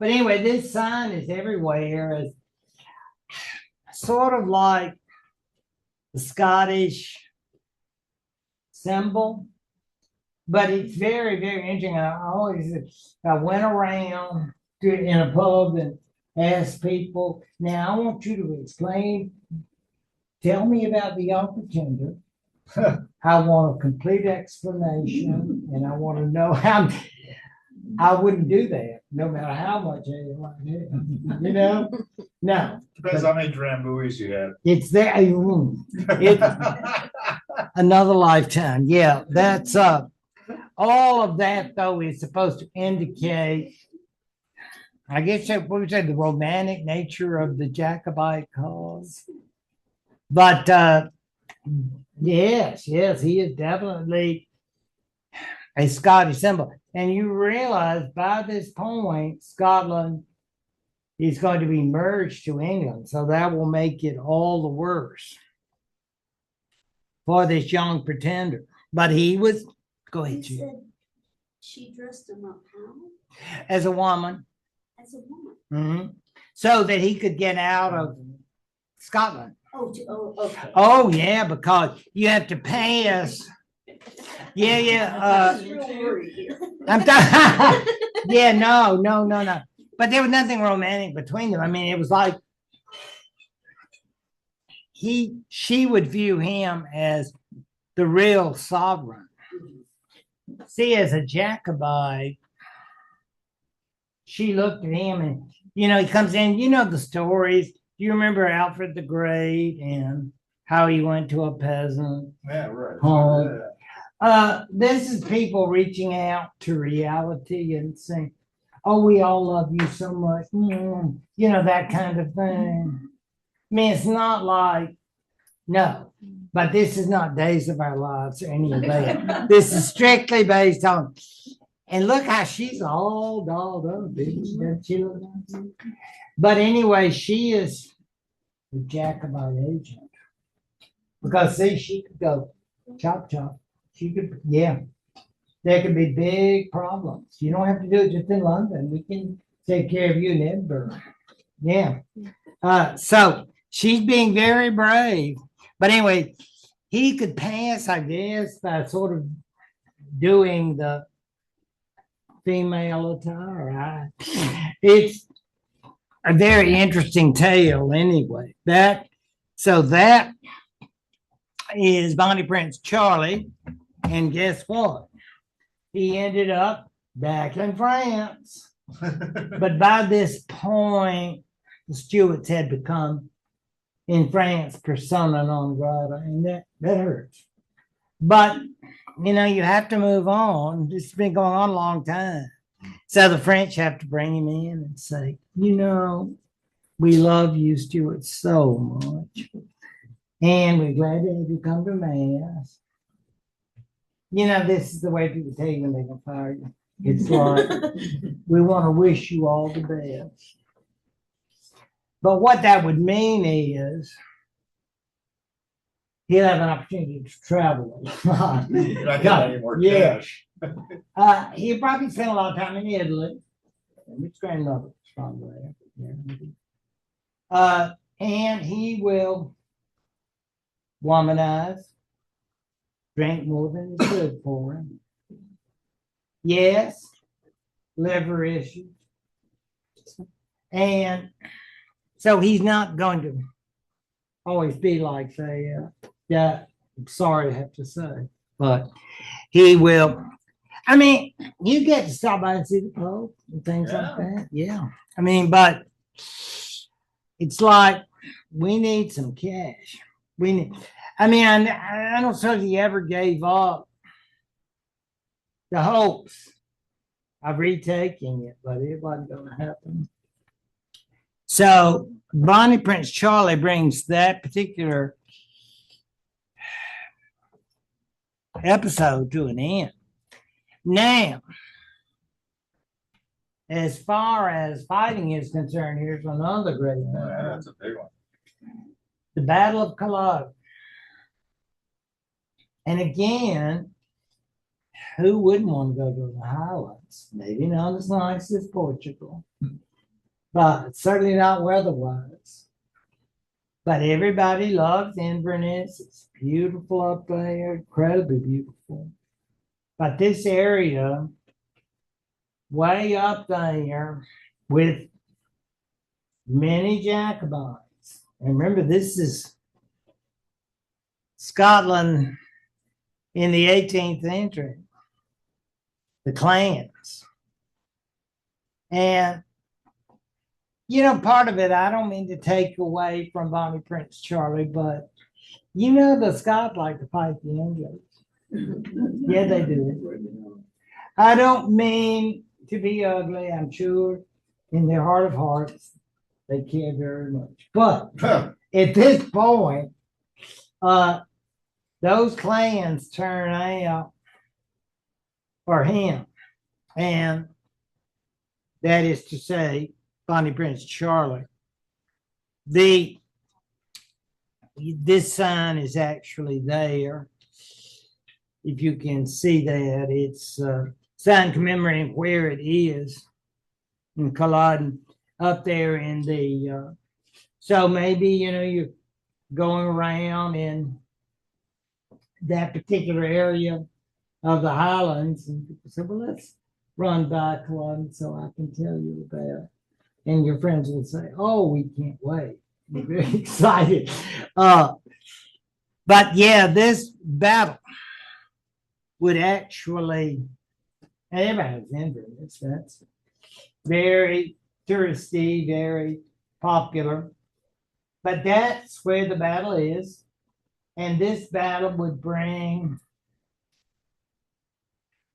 Speaker 1: anyway, this sign is everywhere. It's sort of like the Scottish symbol, but it's very, very interesting. I went around in a pub and asked people, now I want you to explain, tell me about the young pretender. I want a complete explanation, and I want to know how. I wouldn't do that, no matter how much I like it. No.
Speaker 4: Depends how many Drambuis you had.
Speaker 1: It's there. It's another lifetime. Yeah, that's all of that though is supposed to indicate, I guess what we said, the romantic nature of the Jacobite cause. But yes, he is definitely a Scottish symbol. And you realize by this point, Scotland is going to be merged to England. So that will make it all the worse for this young pretender. But he was, go ahead.
Speaker 2: You said she dressed him up how?
Speaker 1: As a woman.
Speaker 2: As a woman.
Speaker 1: Mm-hmm. so that he could get out of Scotland.
Speaker 2: Okay.
Speaker 1: Oh, yeah, because you have to pass. Yeah.
Speaker 2: I'm real worried here.
Speaker 1: Yeah, no. But there was nothing romantic between them. I mean, it was like she would view him as the real sovereign. See, as a Jacobite, she looked at him and, he comes in, the stories. Do you remember Alfred the Great and how he went to a peasant
Speaker 4: Yeah, right.
Speaker 1: home? This is people reaching out to reality and saying, oh, we all love you so much. That kind of thing. I mean, it's not like, no, but this is not Days of Our Lives or any of that. This is strictly based on, and look how she's all dolled up, bitch. She look nice? But anyway, she is the Jacobite agent. Because see, she could go chop chop. She could, yeah. There could be big problems. You don't have to do it just in London. We can take care of you in Edinburgh. Yeah. So she's being very brave. But anyway, he could pass, I guess, by sort of doing the female attire. It's a very interesting tale anyway. That is Bonnie Prince Charlie. And guess what? He ended up back in France. But by this point, the Stuarts had become in France persona non grata, and that hurts. But you have to move on. This has been going on a long time. So the French have to bring him in and say, we love you, Stuart, so much. And we're glad to have you come to Mass. This is the way people tell you when they're going to fire you. It's like, we want to wish you all the best. But what that would mean is he'll have an opportunity to travel a lot.
Speaker 4: You're not getting any more cash.
Speaker 1: He'll probably spend a lot of time in Italy. His grandmother was from there. Yeah. And he will womanize, drink more than is good for him. Yes, liver issues. And so he's not going to always be like, say, I'm sorry to have to say, but he will. I mean, you get to stop by and see the Pope and things like that. Yeah. I mean, but it's like we need some cash. I don't suppose he ever gave up the hopes of retaking it, but it wasn't going to happen. So Bonnie Prince Charlie brings that particular episode to an end. Now, as far as fighting is concerned, here's another great one.
Speaker 4: Yeah, that's a big one.
Speaker 1: The Battle of Culloden. And again, who wouldn't want to go to the Highlands? Maybe not as nice as Portugal, but certainly not weather-wise. But everybody loves Inverness. It's beautiful up there, incredibly beautiful. But this area, way up there, with many Jacobites. And remember, this is Scotland in the 18th century, the clans. And, part of it, I don't mean to take away from Bonnie Prince Charlie, but, the Scots like to fight the English. Yeah, they do. I don't mean to be ugly, I'm sure. In their heart of hearts, they care very much. But at this point, those clans turn out for him. And that is to say, Bonnie Prince Charlie. This sign is actually there. If you can see that, it's a sign commemorating where it is in Culloden. up there in so maybe, you're going around in that particular area of the Highlands, and people say, well, let's run by Culloden so I can tell you about it. And your friends will say, oh, we can't wait. We're very excited. But yeah, this battle would actually, and everybody's into this. That's very touristy, very popular. But that's where the battle is. And this battle would bring,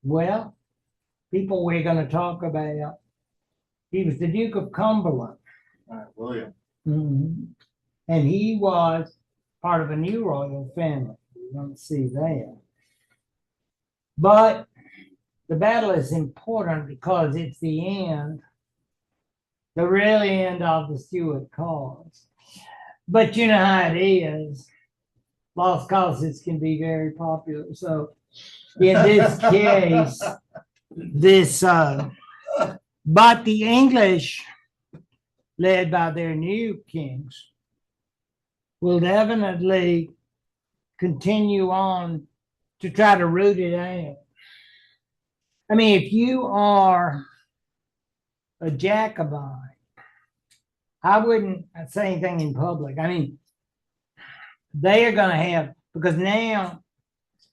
Speaker 1: well, people we're going to talk about. He was the Duke of Cumberland.
Speaker 4: William.
Speaker 1: Mhm. And he was part of a new royal family. We're going to see that. But the battle is important because it's the end, the real end of the Stuart cause. But you know how it is. Lost causes can be very popular. So in this case, but the English, led by their new kings, will definitely continue on to try to root it out. I mean, if you are a Jacobite, I wouldn't say anything in public. I mean, they are going to have, because now,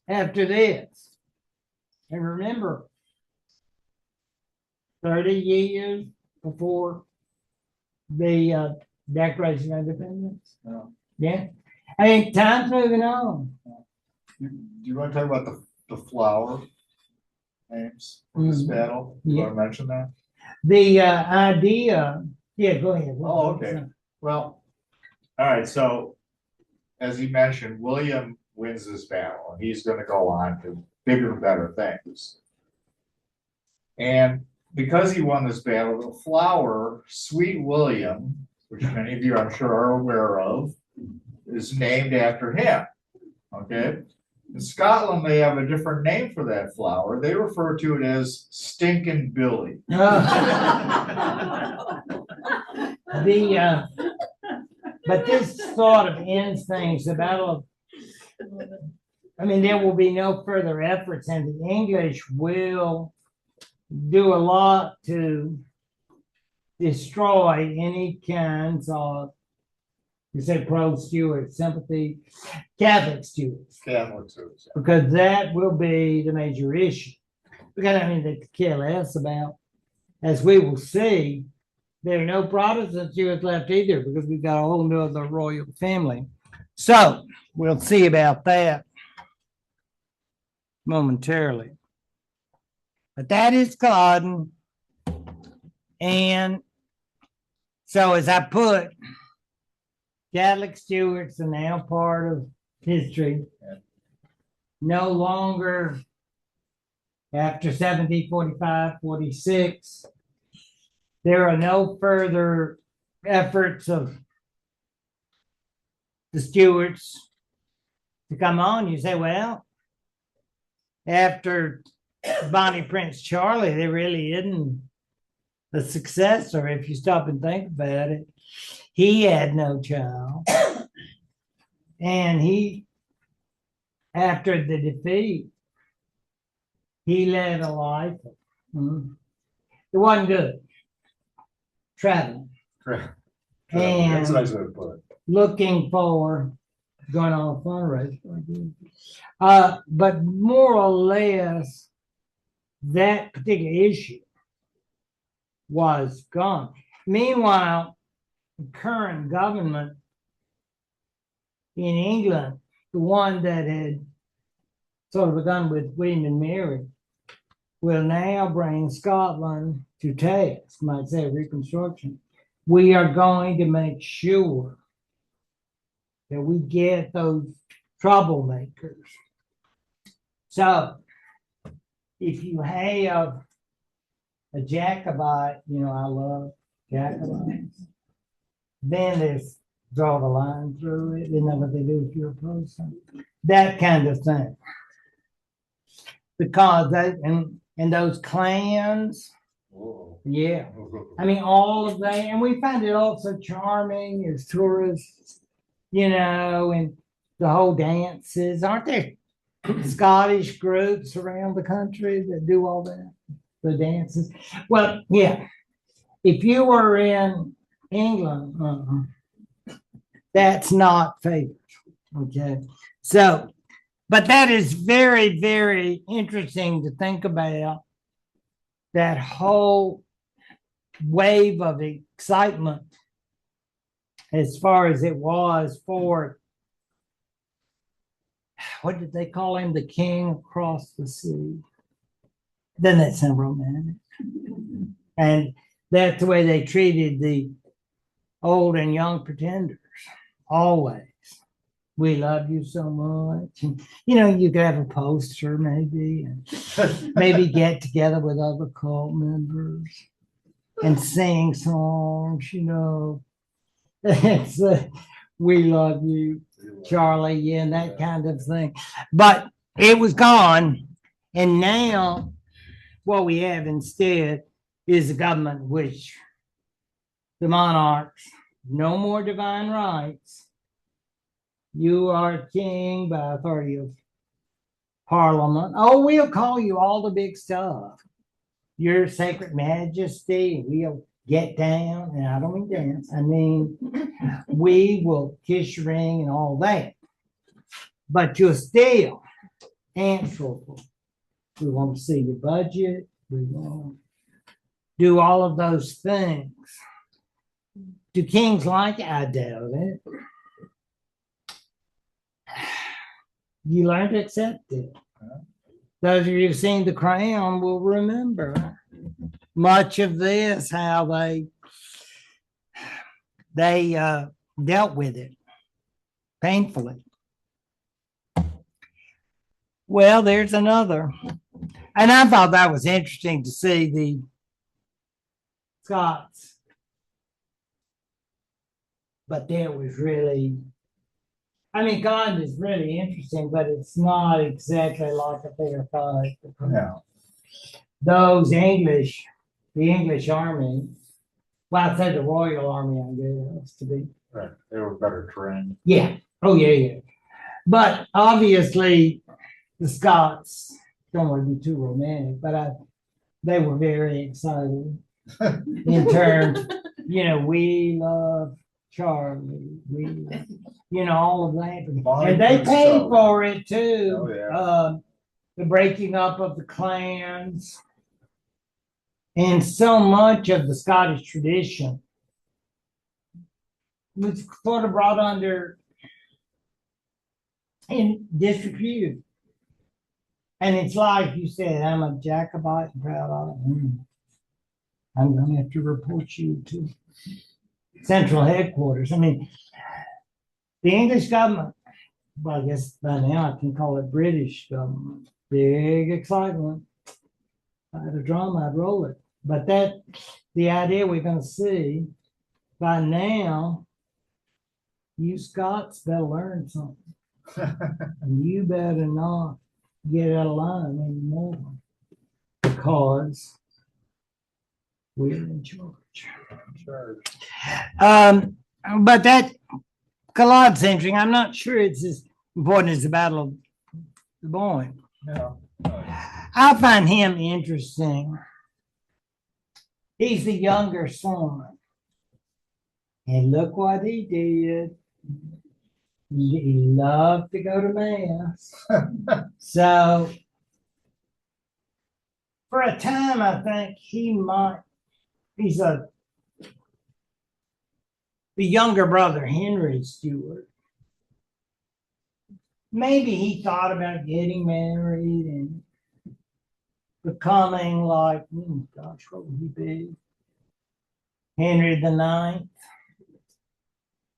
Speaker 1: after this, and remember, 30 years before the Declaration of Independence.
Speaker 4: No.
Speaker 1: Yeah. I mean, time's moving on.
Speaker 4: Do you want to talk about the flower names of this
Speaker 1: Mhm.
Speaker 4: battle? You
Speaker 1: Yeah.
Speaker 4: want to mention that?
Speaker 1: The idea, yeah, go ahead.
Speaker 4: Oh, okay. Well, all right, so as you mentioned, William wins this battle, and he's gonna go on to bigger and better things. And because he won this battle, the flower, Sweet William, which many of you I'm sure are aware of, is named after him. Okay? In Scotland, they have a different name for that flower. They refer to it as Stinkin' Billy.
Speaker 1: But this sort of ends things. The battle of, I mean, there will be no further efforts, and the English will do a lot to destroy any kinds of, you said pro-Stuart sympathy, Catholic Stuarts,
Speaker 4: Catholics.
Speaker 1: because that will be the major issue. Because I mean, they could care less about, as we will see, there are no Protestant Jews left either, because we've got a whole new other royal family. So we'll see about that momentarily. But that is Culloden. And so as I put, Catholic Stuarts are now part of history. No longer after 1745, 46. There are no further efforts of the Stuarts to come on. You say, well, after Bonnie Prince Charlie, there really isn't a successor if you stop and think about it. He had no child. And he, after the defeat, he led a life. It wasn't good. Traveling.
Speaker 4: That's
Speaker 1: And
Speaker 4: a nice way to put it.
Speaker 1: looking for going on a fundraiser. But more or less, that particular issue was gone. Meanwhile, the current government in England, the one that had sort of begun with William and Mary, will now bring Scotland to task, might say Reconstruction. We are going to make sure that we get those troublemakers. So if you have a Jacobite, I love Jacobites, then there's draw the line through it. Isn't that what they do if you're a person? That kind of thing. Because and those clans
Speaker 4: Whoa.
Speaker 1: Yeah. I mean, all of that, and we find it also charming as tourists, and the whole dances. Aren't there Scottish groups around the country that do all that? The dances. Well, yeah. If you were in England, that's not favored. Okay. So, but that is very, very interesting to think about that whole wave of excitement as far as it was for, what did they call him? The king across the sea. Doesn't that sound romantic? And that's the way they treated the old and young pretenders. Always. We love you so much. And, you could have a poster maybe, and maybe get together with other cult members and sing songs, It's we love you, Charlie, yeah, and that kind of thing. But it was gone. And now what we have instead is a government which the monarchs, no more divine rights. You are king by authority of Parliament. Oh, we'll call you all the big stuff. Your sacred majesty, we'll get down, and I don't mean dance, I mean, we will kiss your ring and all that. But you're still answerable. We want to see your budget. We want to do all of those things. Do kings like it? I doubt it. You learn to accept it. Those of you who've seen The Crown will remember much of this, how they dealt with it painfully. Well, there's another. And I thought that was interesting to see the Scots. But there was really, God is really interesting, but it's not exactly like a fair fight.
Speaker 4: No.
Speaker 1: Those English, the English army, well, I'd say the Royal Army, I guess, to be.
Speaker 4: Right. They were better trained.
Speaker 1: Yeah. Oh, yeah. But obviously, the Scots, don't want to be too romantic, but they were very excited in terms, we love Charlie, we love, all of that. And they paid for it too.
Speaker 4: Oh, yeah.
Speaker 1: The breaking up of the clans. And so much of the Scottish tradition was sort of brought under in disrepute. And it's like you said, I'm a Jacobite and proud of it. I'm going to have to report you to central headquarters. The English government, well, I guess by now I can call it British government. Big excitement. If I had a drum, I'd roll it. But the idea we're going to see by now, you Scots better learn something. And you better not get out of line anymore because we're in charge. But that Claude centering, I'm not sure it's as important as the Battle of the Boyne.
Speaker 4: No.
Speaker 1: I find him interesting. He's the younger son. And look what he did. He loved to go to mass. So for a time, I think he's the younger brother, Henry Stewart. Maybe he thought about getting married and becoming like, gosh, what would he be? Henry the Ninth.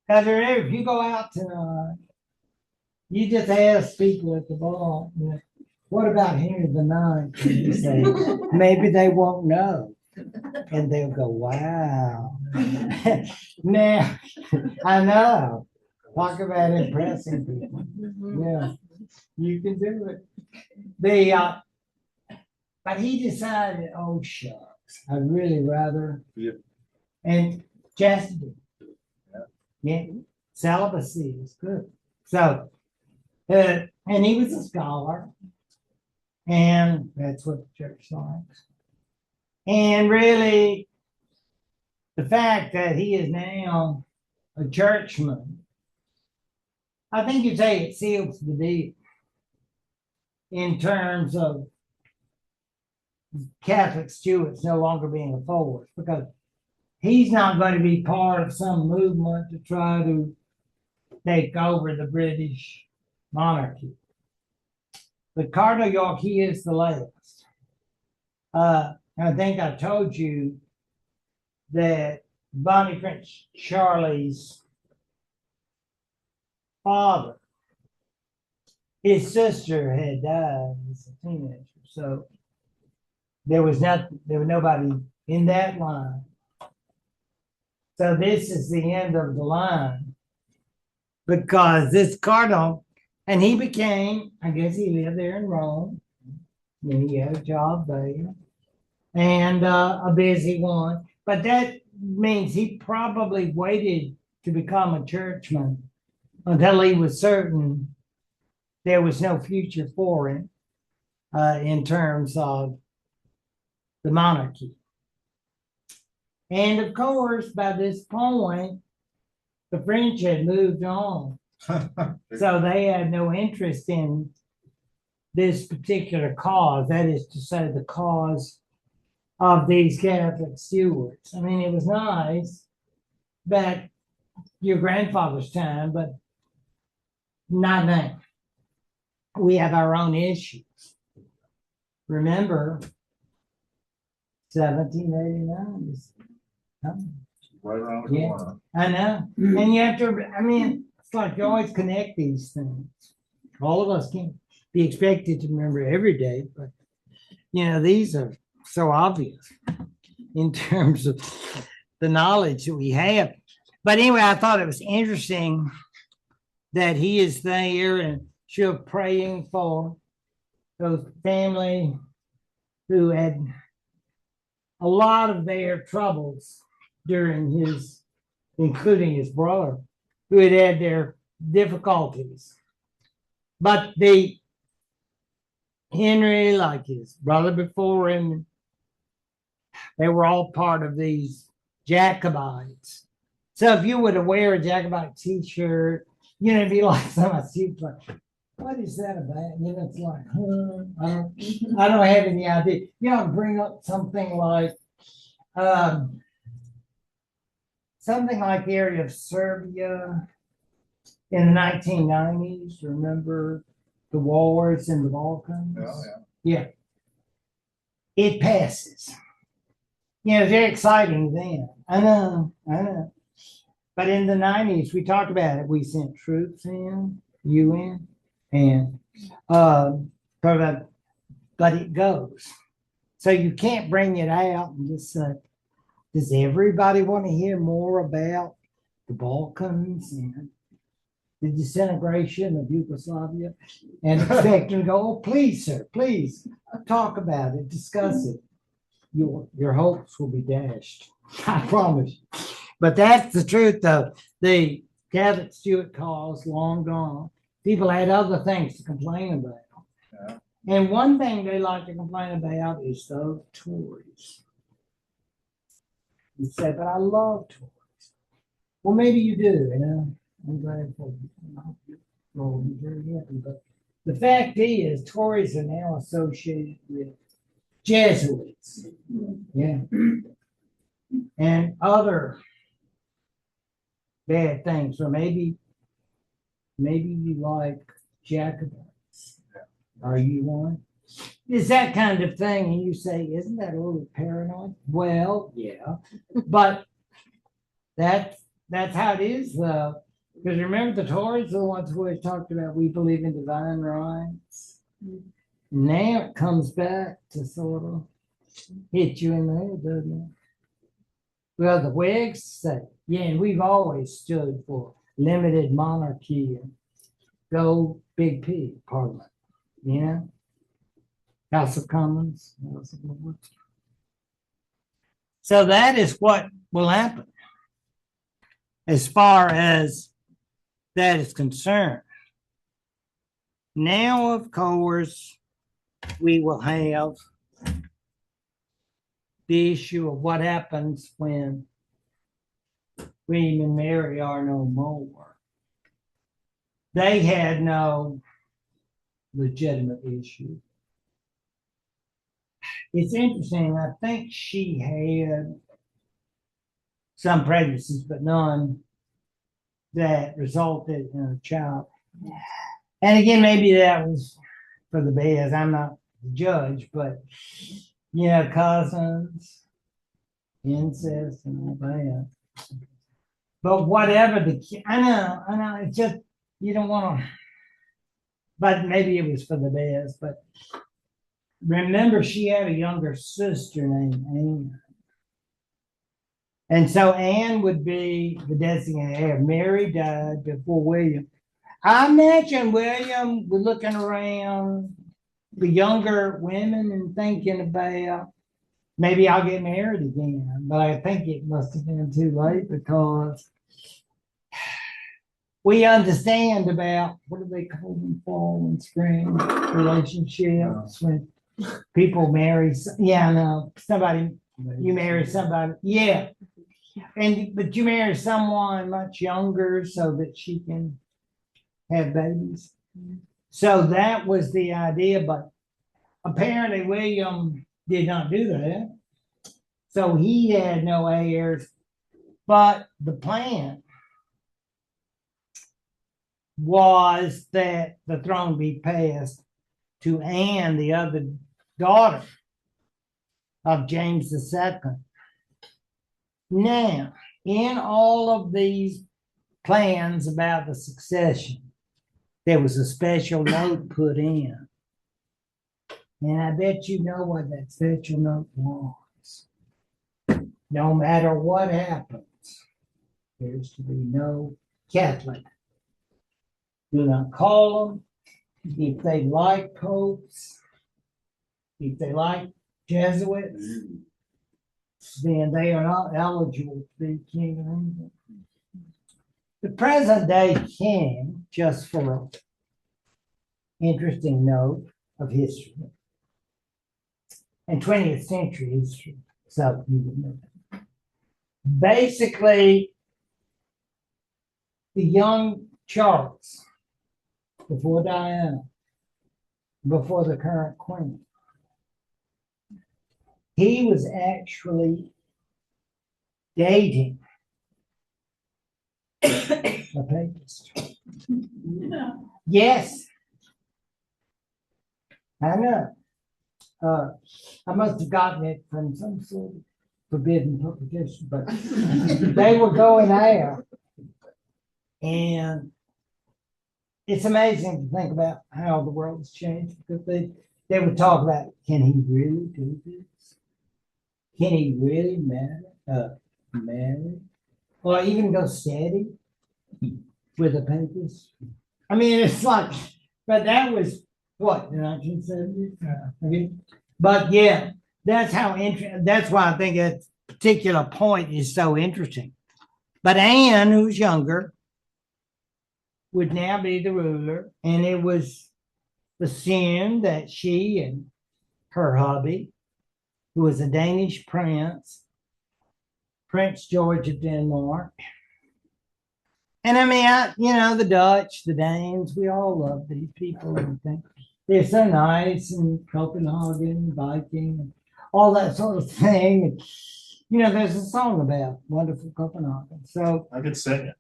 Speaker 1: Because if you go out tonight, you just ask people at the bar, what about Henry the Ninth? And you say, maybe they won't know. And they'll go, wow. Now, I know. Talk about impressing people. Yeah, you can do it. But he decided, oh, shucks. I'd really rather.
Speaker 3: Yeah.
Speaker 1: And chastity.
Speaker 4: Yeah.
Speaker 1: Yeah, celibacy is good. So, and he was a scholar, and that's what the church likes. And really, the fact that he is now a churchman, I think you say it seals the deal in terms of Catholic stewards no longer being a force, because he's not going to be part of some movement to try to take over the British monarchy. But Cardinal York, he is the last. I think I told you that Bonnie Prince Charlie's father, his sister had died as a teenager, so there was nobody in that line. So this is the end of the line, because this cardinal, and he became, I guess he lived there in Rome, and he had a job there, and a busy one. But that means he probably waited to become a churchman until he was certain there was no future for him in terms of the monarchy. And of course, by this point, the French had moved on. So they had no interest in this particular cause, that is to say, the cause of these Catholic stewards. I mean, it was nice back your grandfather's time, but not now. We have our own issues. Remember, 1789 is coming.
Speaker 4: Right around the
Speaker 1: Yeah.
Speaker 4: corner.
Speaker 1: I know. And you have to, I mean, it's like you always connect these things. All of us can't be expected to remember every day, but these are so obvious in terms of the knowledge that we have. But anyway, I thought it was interesting that he is there and still praying for those family who had a lot of their troubles during his, including his brother, who had their difficulties. But the Henry, like his brother before him, they were all part of these Jacobites. So if you were to wear a Jacobite t-shirt, it'd be like somebody seems like, what is that about? It's like, I don't have any idea. Bring up something like the area of Serbia in the 1990s. Remember the wars in the Balkans? Yeah. It passes. Very exciting then. I know. But in the 90s, we talked about it. We sent troops in, UN, and but it goes. So you can't bring it out and just say, does everybody want to hear more about the Balkans and the disintegration of Yugoslavia? And expect them to go, oh, please, sir, please talk about it, discuss it. Your hopes will be dashed. I promise you. But that's the truth, though. The Catholic Stewart cause, long gone. People had other things to complain about.
Speaker 4: Yeah.
Speaker 1: And one thing they like to complain about is those Tories. You say, but I love Tories. Well, maybe you do, I'm glad for you. Well, I'm very happy. But the fact is, Tories are now associated with Jesuits. Yeah. And other bad things. Or maybe you like Jacobites. Are you one? It's that kind of thing. And you say, isn't that a little paranoid? Well, yeah. But that's how it is, though. Because remember, the Tories are the ones who always talked about we believe in divine rights. Now it comes back to sort of hit you in the head, doesn't it? Well, the Whigs say, and we've always stood for limited monarchy and go big P parliament, House of Commons, House of Lords. So that is what will happen as far as that is concerned. Now, of course, we will have the issue of what happens when William and Mary are no more. They had no legitimate issue. It's interesting. I think she had some pregnancies, but none that resulted in a child. And again, maybe that was for the best. I'm not the judge, but cousins, incest, and all that. But whatever I know, it's just, you don't want to, but maybe it was for the best. But remember, she had a younger sister named Anne. And so Anne would be the designated heir. Mary died before William. I imagine William was looking around the younger women and thinking about, maybe I'll get married again. But I think it must have been too late, because we understand about, what do they call them, fall and spring relationships, when people marry. Yeah, I know. Somebody, you marry somebody. Yeah. But you marry someone much younger so that she can have babies. So that was the idea, but apparently William did not do that. So he had no heirs, but the plan was that the throne be passed to Anne, the other daughter of James II. Now, in all of these plans about the succession, there was a special note put in. And I bet you know what that special note was. No matter what happens, there's to be no Catholic. Do not call them. If they like popes, if they like Jesuits, then they are not eligible to be king of England. The present day king, just for an interesting note of history, and 20th century history, so you would know that. Basically, the young Charles, before Diana, before the current queen, he was actually dating a papist. Yes. I know. I must have gotten it from some sort of forbidden publication, but they were going there. And it's amazing to think about how the world has changed, because they would talk about, can he really do this? Can he really marry? Or even go steady with a papist? I mean, it's like, but that was what, the 1970s? I mean, but yeah, that's how interesting. That's why I think that particular point is so interesting. But Anne, who's younger, would now be the ruler, and it was assumed that she and her hubby, who was a Danish prince, Prince George of Denmark. And I mean, the Dutch, the Danes, we all love these people and think they're so nice, and Copenhagen, Viking, and all that sort of thing. And, there's a song about wonderful Copenhagen. So
Speaker 4: I could sing it.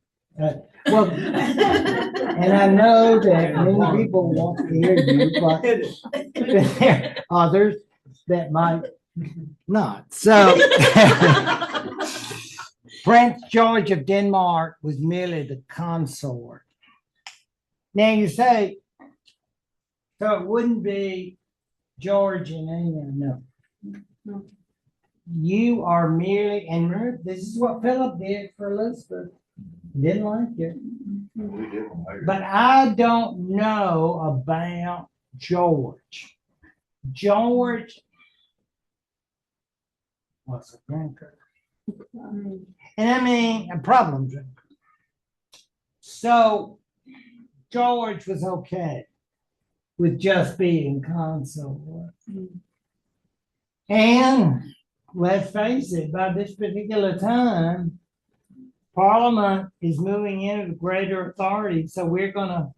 Speaker 1: well, and I know that many people want to hear you, but there are others that might not. So Prince George of Denmark was merely the consort. Now you say, so it wouldn't be George and Anne, no. You are merely, and remember, this is what Philip did for Elizabeth. Didn't like it.
Speaker 4: We didn't like it.
Speaker 1: But I don't know about George. George was a drinker. And I mean, a problem drinker. So George was okay with just being consort. And let's face it, by this particular time, Parliament is moving into greater authority. So we're going to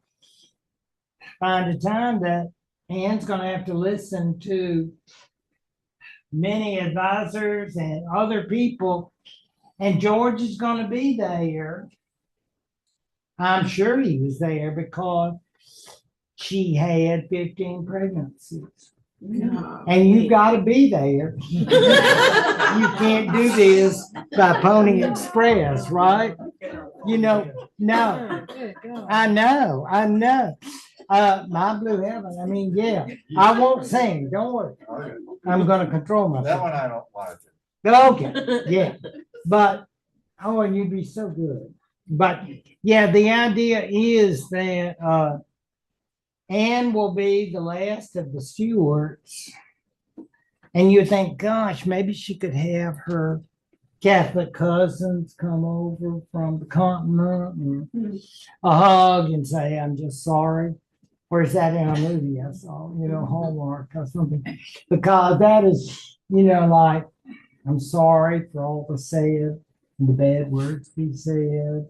Speaker 1: find a time that Anne's going to have to listen to many advisors and other people, and George is going to be there. I'm sure he was there because she had 15 pregnancies. And you've got to be there. You can't do this by Pony Express, right? You know, no. I know. My Blue Heaven. I mean, yeah. I won't sing. Don't worry. I'm going to control myself.
Speaker 4: That one I don't want to.
Speaker 1: Okay, yeah. But, oh, and you'd be so good. But, yeah, the idea is that Anne will be the last of the Stuarts. And you think, gosh, maybe she could have her Catholic cousins come over from the continent and a hug and say, I'm just sorry. Or is that in a movie I saw, Hallmark or something? Because that is, like, I'm sorry for all the said and the bad words we said.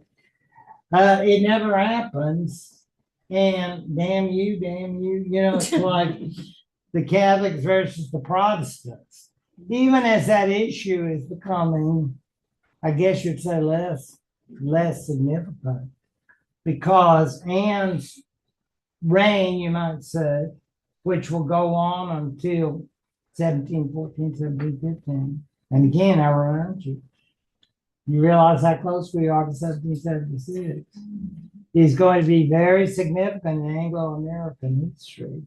Speaker 1: It never happens. And damn you, it's like the Catholics versus the Protestants. Even as that issue is becoming, I guess you'd say, less significant, because Anne's reign, you might say, which will go on until 1714, 1715. And again, I remind you, you realize how close we are to 1776. Is going to be very significant in Anglo-American history.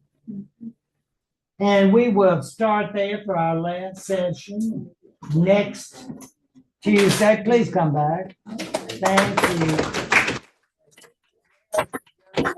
Speaker 1: And we will start there for our last session next Tuesday. Please come back. Thank you.